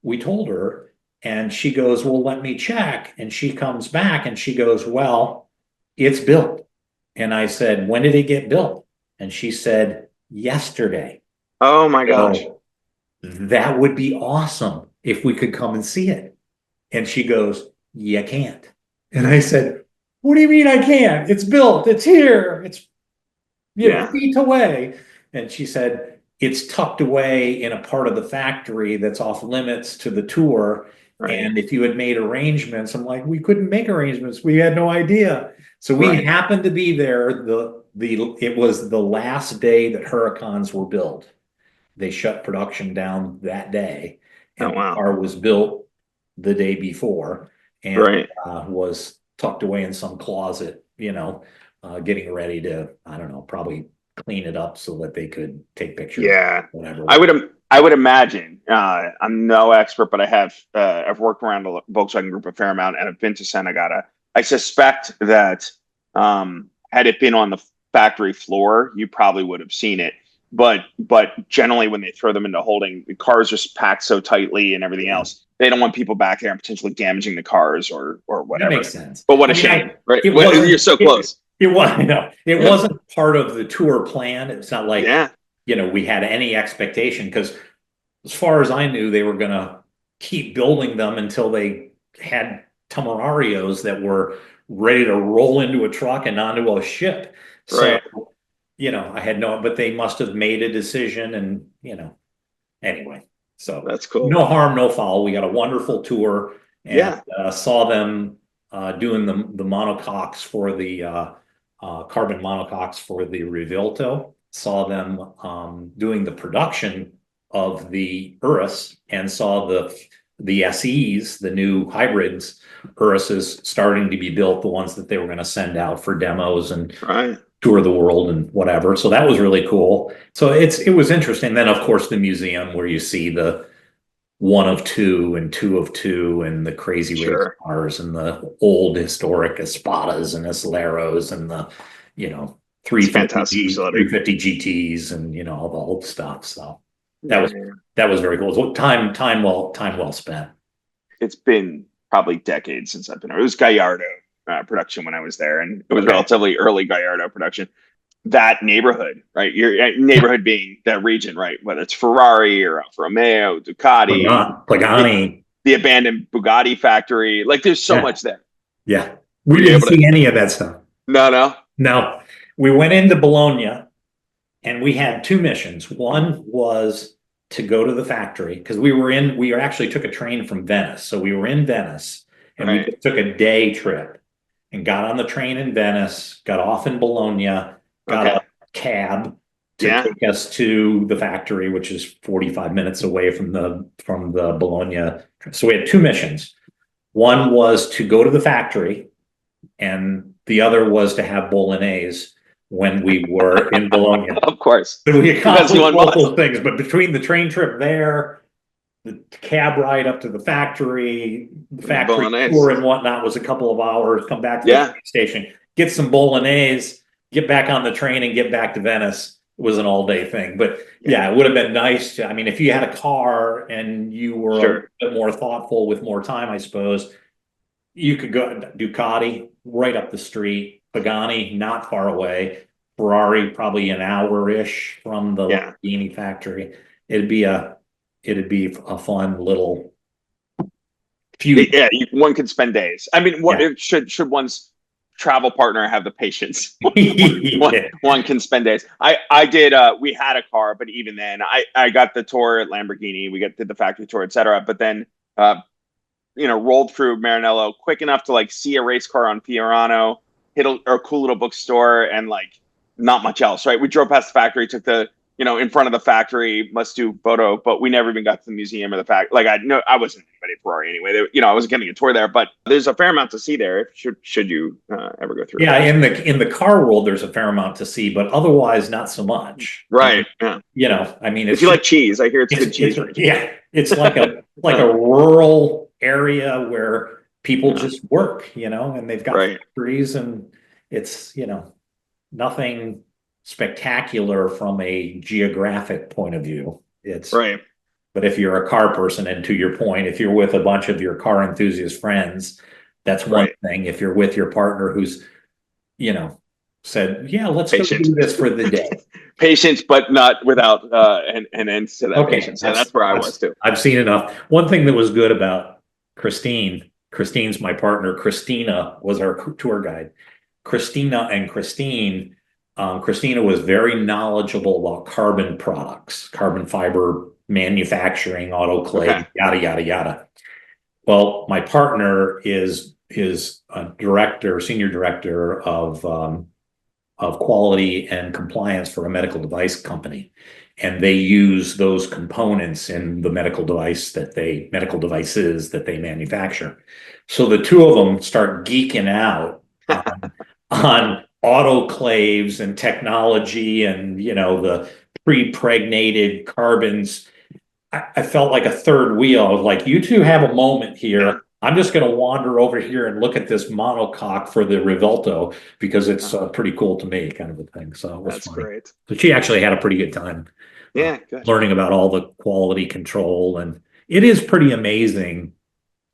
A: we told her, and she goes, well, let me check. And she comes back and she goes, well, it's built. And I said, when did it get built? And she said, yesterday.
C: Oh my gosh.
A: That would be awesome if we could come and see it. And she goes, you can't. And I said, what do you mean I can't? It's built. It's here. It's feet away. And she said, it's tucked away in a part of the factory that's off limits to the tour. Right. And if you had made arrangements, I'm like, we couldn't make arrangements. We had no idea. So we happened to be there. It was the last day that Huracans were built. They shut production down that day, and the car was built the day before, and was tucked away in some closet, getting ready to, I don't know, probably clean it up so that they could take pictures.
C: Yeah,
A: whatever.
C: I would imagine. I'm no expert, but I've worked around the Volkswagen Group a fair amount, and I've been to Sant Agata. I suspect that had it been on the factory floor, you probably would have seen it. but generally when they throw them into holding, the cars just packed so tightly and everything
A: Yeah.
C: else. They don't want people back there and potentially damaging the cars or
A: That
C: whatever.
A: makes sense.
C: But what
A: I
C: a
A: mean,
C: shame, right?
A: it
C: You're
A: wasn't,
C: so close.
A: it was, I know, it
C: Yeah.
A: wasn't part of the tour plan. It's not like,
C: Yeah.
A: we had any expectation because as far as I knew, they were going to keep building them until they had Temerarios that were ready to roll into a truck and onto a ship. So,
C: Right.
A: I had no, but they must have made a decision and, anyway. So
C: That's cool.
A: no harm, no foul. We got a wonderful tour and
C: Yeah.
A: saw them doing the monocoques for the carbon monocoques for the Revilto. Saw them doing the production of the Urus and saw the SEs, the new hybrids, Uruses starting to be built, the ones that they were going to send out for demos and
C: Right.
A: tour the world and whatever. So that was really cool. So it was interesting. Then of course the museum where you see the 1 of 2 and 2 of 2 and the crazy race
C: Sure.
A: cars and the old historic Espadas and Aceleros and the,
C: It's a fantastic
A: 350
C: facility.
A: 350 GTs and all the old stuff. So
C: Yeah.
A: that was very cool. So time well spent.
C: It's been probably decades since I've been there. It was Gallardo production when I was there, and it was
A: Okay.
C: relatively early Gallardo production. That neighborhood, right? Your neighborhood being that region, right? Whether it's Ferrari or Alfa Romeo, Ducati,
A: Pagani.
C: the abandoned Bugatti factory. Like there's so much there.
A: Yeah.
C: Were
A: We
C: you
A: didn't
C: able to-
A: see any of that stuff.
C: No.
A: No. We went into Bologna and we had 2 missions. One was to go to the factory because we actually took a train from Venice. So we were in Venice and we
C: Right.
A: took a day trip and got on the train in Venice, got off in Bologna, got
C: Okay.
A: a cab to
C: Yeah.
A: take us to the factory, which is 45 minutes away from the Bologna. So we had 2 missions. One was to go to the factory and the other was to have bolognese when we were in Bologna.
C: Of course.
A: So we accomplished
C: Depends who
A: both
C: wants.
A: those things, but between the train trip there, the cab ride up to the factory
C: Bolognese.
A: tour and whatnot was a couple of hours, come back to
C: Yeah.
A: the train station, get some bolognese, get back on the train and get back to Venice. It was an all day thing. But yeah, it would have been nice to, I mean, if you had a car and you were
C: Sure.
A: a bit more thoughtful with more time, I suppose, you could go Ducati right up the street, Pagani not far away, Ferrari probably an hour-ish from the
C: Yeah.
A: Lamborghini factory. It'd be a fun little few.
C: Yeah, one could spend days. I mean, what
A: Yeah.
C: should one's travel partner have the patience?
A: Yeah.
C: One can spend days. I did. We had a car, but even then, I got the tour at Lamborghini. We did the factory tour, etc. But then, rolled through Maranello quick enough to like see a race car on Fiorano, hit a cool little bookstore, and like not much else. Right? We drove past the factory, took the in front of the factory, must do photo, but we never even got to the museum or the fact. Like I wasn't anybody at Ferrari anyway. I wasn't getting a tour there, but there's a fair amount to see there. Should you ever go through?
A: Yeah, in the car world, there's a fair amount to see, but otherwise, not so much.
C: Right. Yeah.
A: I mean,
C: If you like cheese, I hear it's good cheese.
A: Yeah, it's like a rural area where people just work, and they've got factories, and it's nothing spectacular from a geographic point of view. It's
C: right.
A: But if you're a car person, and to your point, if you're with a bunch of your car enthusiast friends, that's one thing. If you're with your partner who's, said, yeah, let's go do this for the day.
C: Patience, but not without an end to that patience. And that's where I was too.
A: I've seen enough. One thing that was good about Christine's my partner. Christina was our tour guide. Christina was very knowledgeable about carbon products, carbon fiber manufacturing, autoclave, yada, yada, yada. Well, my partner is a senior director of quality and compliance for a medical device company. And they use those components in the medical devices that they manufacture. So the two of them start geeking out on autoclaves and technology and, the pre-pregnated carbons. I felt like a third wheel. I was like, you two have a moment here. I'm just going to wander over here and look at this monocoque for the Rivolto because it's pretty cool to me, kind of a thing. So it was
C: That's
A: funny.
C: great.
A: So she actually had a pretty good time
C: Yeah, good.
A: learning about all the quality control, and it is pretty amazing.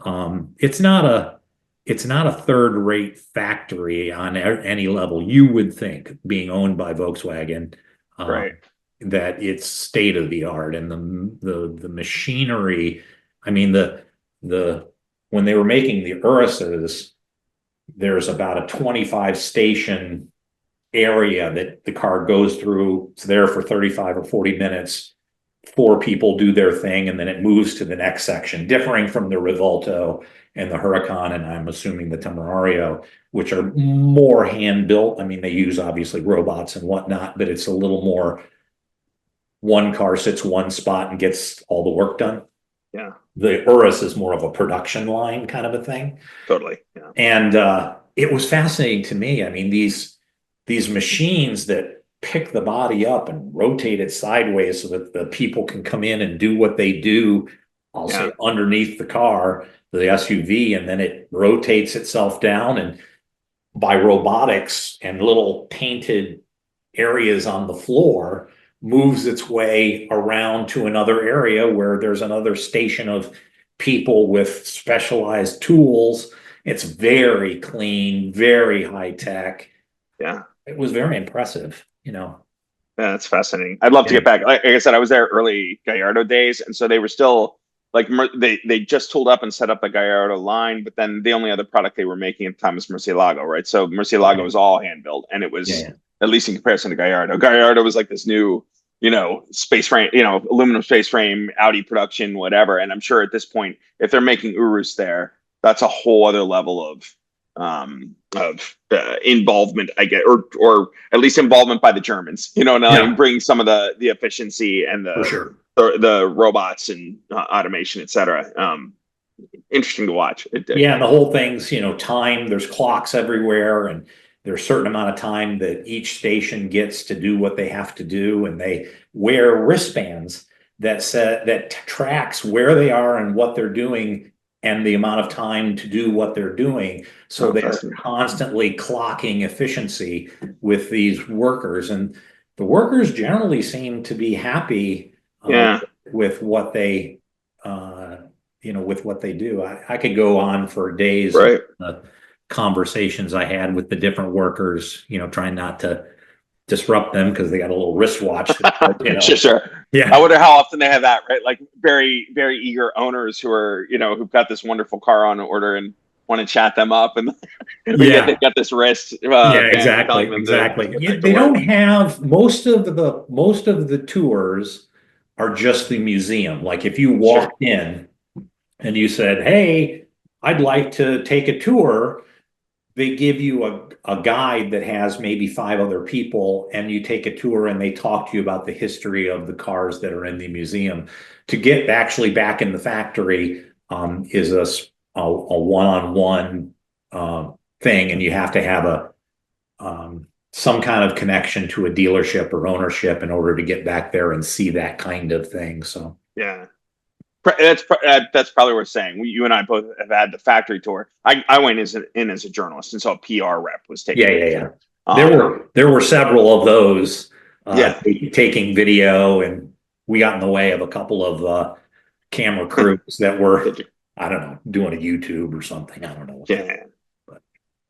A: It's not a third rate factory on any level. You would think, being owned by Volkswagen,
C: Right.
A: that it's state of the art, and the machinery. I mean, the when they were making the Urus's, there's about a 25 station area that the car goes through. It's there for 35 or 40 minutes. Four people do their thing, and then it moves to the next section, differing from the Rivolto and the Huracan, and I'm assuming the Temerario, which are more hand built. I mean, they use obviously robots and whatnot, but it's a little more one car sits one spot and gets all the work done.
C: Yeah,
A: The Urus is more of a production line kind of a thing.
C: totally. Yeah.
A: And it was fascinating to me. I mean, these machines that pick the body up and rotate it sideways so that the people can come in and do what they do, I'll say underneath the car, the SUV, and then it rotates itself down, and by robotics and little painted areas on the floor, moves its way around to another area where there's another station of people with specialized tools. It's very clean, very high tech.
C: Yeah.
A: It was very impressive,
C: Yeah, that's fascinating. I'd love to get back. Like I said, I was there early Gallardo days, and so they were still like they just tooled up and set up the Gallardo line, but then the only other product they were making at the time was Murcielago, right? So Murcielago was all hand built, and it was at least in comparison to Gallardo. Gallardo was like this new, space frame, aluminum space frame, Audi production, whatever. And I'm sure at this point, if they're making Urus there, that's a whole other level of involvement, I get, or at least involvement by the Germans, and bring some of the efficiency and
A: for sure.
C: the robots and automation, et cetera. Interesting to watch.
A: And the whole thing's, time, there's clocks everywhere, and there's a certain amount of time that each station gets to do what they have to do. And they wear wristbands that tracks where they are and what they're doing and the amount of time to do what they're doing. So they're constantly clocking efficiency with these workers, and the workers generally seem to be happy with what they with what they do. I could go on for days.
C: Right.
A: Conversations I had with the different workers, trying not to disrupt them because they got a little wristwatch.
C: Sure. Yeah. I wonder how often they have that, right? Like very, very eager owners who are, who've got this wonderful car on order and want to chat them up, and they've got this wrist.
A: Exactly. They don't have most of the tours are just the museum. Like if you walked in and you said, "Hey, I'd like to take a tour," they give you a guide that has maybe 5 other people, and you take a tour and they talk to you about the history of the cars that are in the museum. To get actually back in the factory is a one-on-one thing, and you have to have some kind of connection to a dealership or ownership in order to get back there and see that kind of thing. So
C: that's probably worth saying. You and I both have had the factory tour. I went in as a journalist, and so a PR rep was taking.
A: There were several of those. Taking video, and we got in the way of a couple of camera crews that were, I don't know, doing a YouTube or something. I don't know.
C: But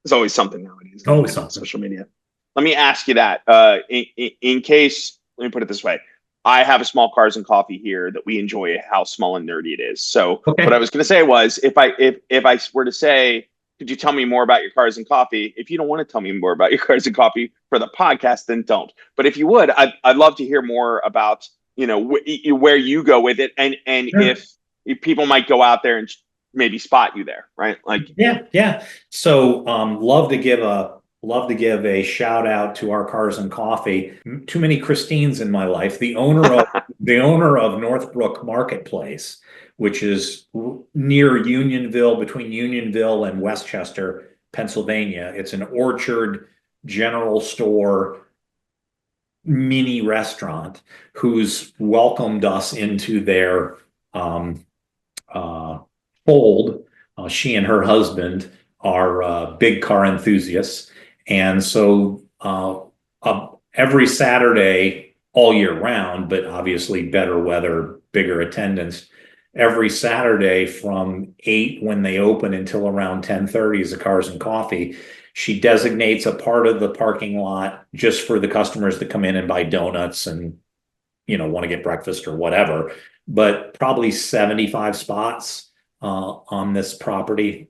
C: there's always something nowadays.
A: Always something.
C: Social media. Let me ask you that. In case, let me put it this way. I have a small Cars and Coffee here that we enjoy how small and nerdy it is. So what I was going to say was, if I were to say, could you tell me more about your Cars and Coffee? If you don't want to tell me more about your Cars and Coffee for the podcast, then don't. But if you would, I'd love to hear more about, where you go with it, and if people might go out there and maybe spot you there, right? Like,
A: So love to give a shout out to our Cars and Coffee. Too many Christines in my life. The owner of Northbrook Marketplace, which is near Unionville, between Unionville and Westchester, Pennsylvania. It's an orchard general store mini restaurant who's welcomed us into their fold. She and her husband are big car enthusiasts. And so every Saturday, all year round, but obviously better weather, bigger attendance, every Saturday from 8 when they open until around 10:30 is the Cars and Coffee. She designates a part of the parking lot just for the customers that come in and buy donuts and, want to get breakfast or whatever, but probably 75 spots on this property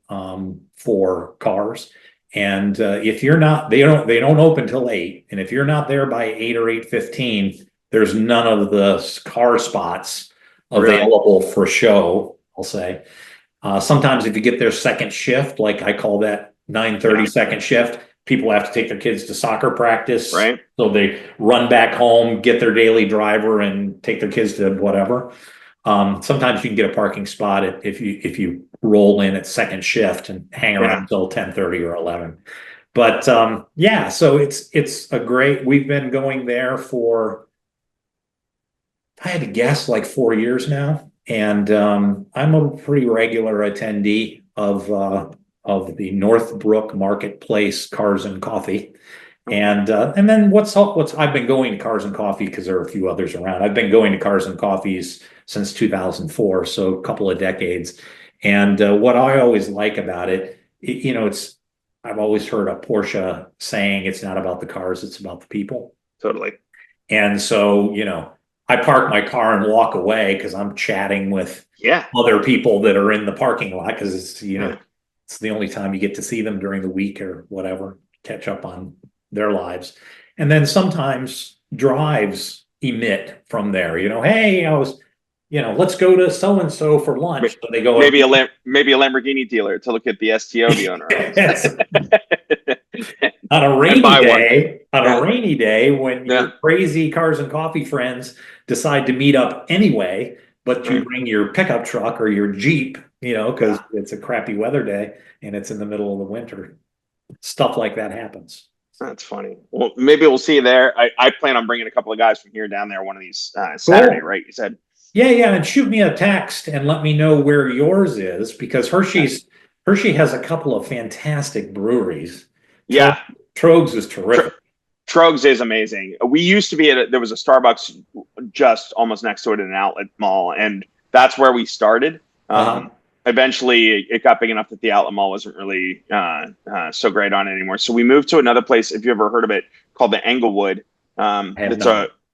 A: for cars. And if you're not, they don't open till 8. And if you're not there by 8 or 8:15, there's none of the car spots available for show, I'll say. Sometimes if you get their second shift, like I call that 9:30 second shift, people have to take their kids to soccer practice.
C: Right.
A: So they run back home, get their daily driver and take their kids to whatever. Sometimes you can get a parking spot if you roll in at second shift and hang around until 10:30 or 11. But so it's a great, we've been going there for, I had to guess, like 4 years now. And I'm a pretty regular attendee of the Northbrook Marketplace Cars and Coffee. And then what's I've been going to Cars and Coffee because there are a few others around. I've been going to Cars and Coffees since 2004, so a couple of decades. And what I always like about it, I've always heard a Porsche saying it's not about the cars, it's about the people.
C: Totally.
A: And so, I park my car and walk away because I'm chatting with other people that are in the parking lot because it's the only time you get to see them during the week or whatever, catch up on their lives. And then sometimes drives emit from there, hey, I was, let's go to so-and-so for lunch. So they go
C: maybe a Lamborghini dealer to look at the STO the owner
A: on a rainy day when your crazy Cars and Coffee friends decide to meet up anyway, but you bring your pickup truck or your Jeep, because it's a crappy weather day and it's in the middle of the winter. Stuff like that happens.
C: That's funny. Well, maybe we'll see you there. I plan on bringing a couple of guys from here down there one of these Saturday, right? You said. Yeah,
A: and shoot me a text and let me know where yours is because Hershey has a couple of fantastic breweries.
C: Yeah.
A: Trogs is terrific.
C: Trogs is amazing. We used to be there was a Starbucks just almost next to it in an outlet mall, and that's where we started. Eventually, it got big enough that the outlet mall wasn't really so great on it anymore. So we moved to another place, if you ever heard of it, called the Englewood.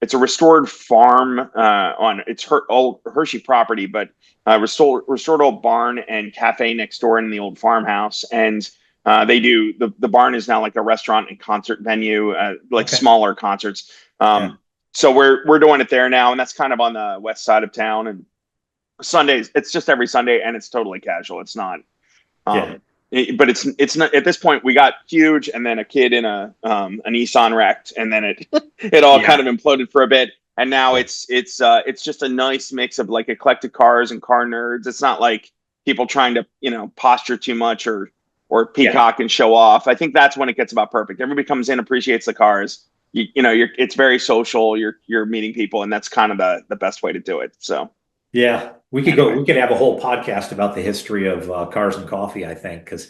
C: It's a restored farm on old Hershey property, but restored old barn and cafe next door in the old farmhouse. And they do the barn is now like a restaurant and concert venue, smaller concerts. So we're doing it there now, and that's kind of on the west side of town. And Sundays, it's just every Sunday, and it's totally casual. It's not. But it's not at this point. We got huge, and then a kid in a Nissan wrecked, and then it all kind of imploded for a bit, and now it's just a nice mix of like eclectic cars and car nerds. It's not like people trying to posture too much or peacock and show off. I think that's when it gets about perfect. Everybody comes in, appreciates the cars. It's very social. You're meeting people, and that's kind of the best way to do it. So.
A: Yeah, we could have a whole podcast about the history of Cars and Coffee, I think, because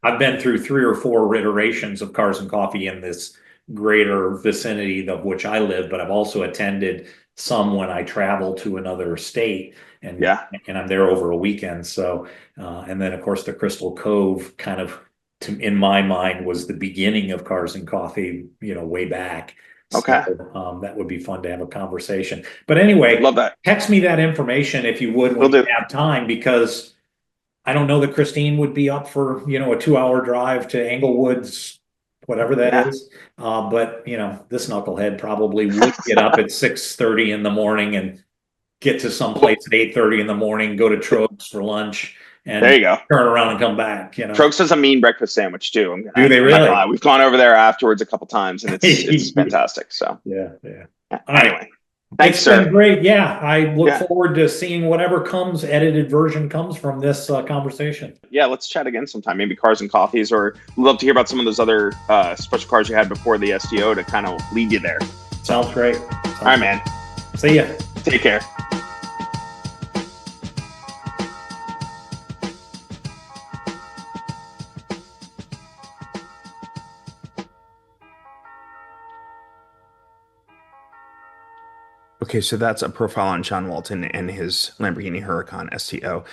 A: I've been through 3 or 4 iterations of Cars and Coffee in this greater vicinity of which I live, but I've also attended some when I travel to another state and I'm there over a weekend. So, and then of course the Crystal Cove kind of, in my mind, was the beginning of Cars and Coffee, way back.
C: Okay.
A: So, that would be fun to have a conversation. But anyway,
C: love that.
A: Text me that information if you would when you have time, because I don't know that Christine would be up for, a 2-hour drive to Englewood's, whatever that is. But this knucklehead probably would get up at 6:30 in the morning and get to someplace at 8:30 in the morning, go to Trogs for lunch. And
C: there you go.
A: Turn around and come back.
C: Trogs does a mean breakfast sandwich too.
A: Do they really?
C: We've gone over there afterwards a couple times, and it's fantastic. So
A: yeah.
C: Anyway, thanks,
A: sir.
C: Been
A: great. Yeah, I look forward to seeing whatever edited version comes from this conversation.
C: Yeah, let's chat again sometime. Maybe Cars and Coffees, or we'd love to hear about some of those other special cars you had before the STO to kind of lead you there.
A: Sounds great.
C: All right, man.
A: See ya.
C: Take care. Okay, so that's a profile on Jon Walton and his Lamborghini Huracan STO.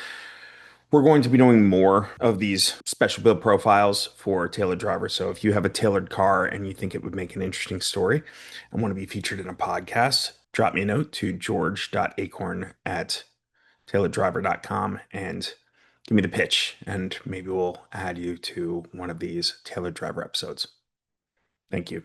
C: We're going to be doing more of these special build profiles for tailored drivers. So if you have a tailored car and you think it would make an interesting story and want to be featured in a podcast, drop me a note to george.acorn@tailoreddriver.com and give me the pitch, and maybe we'll add you to one of these tailored driver episodes. Thank you.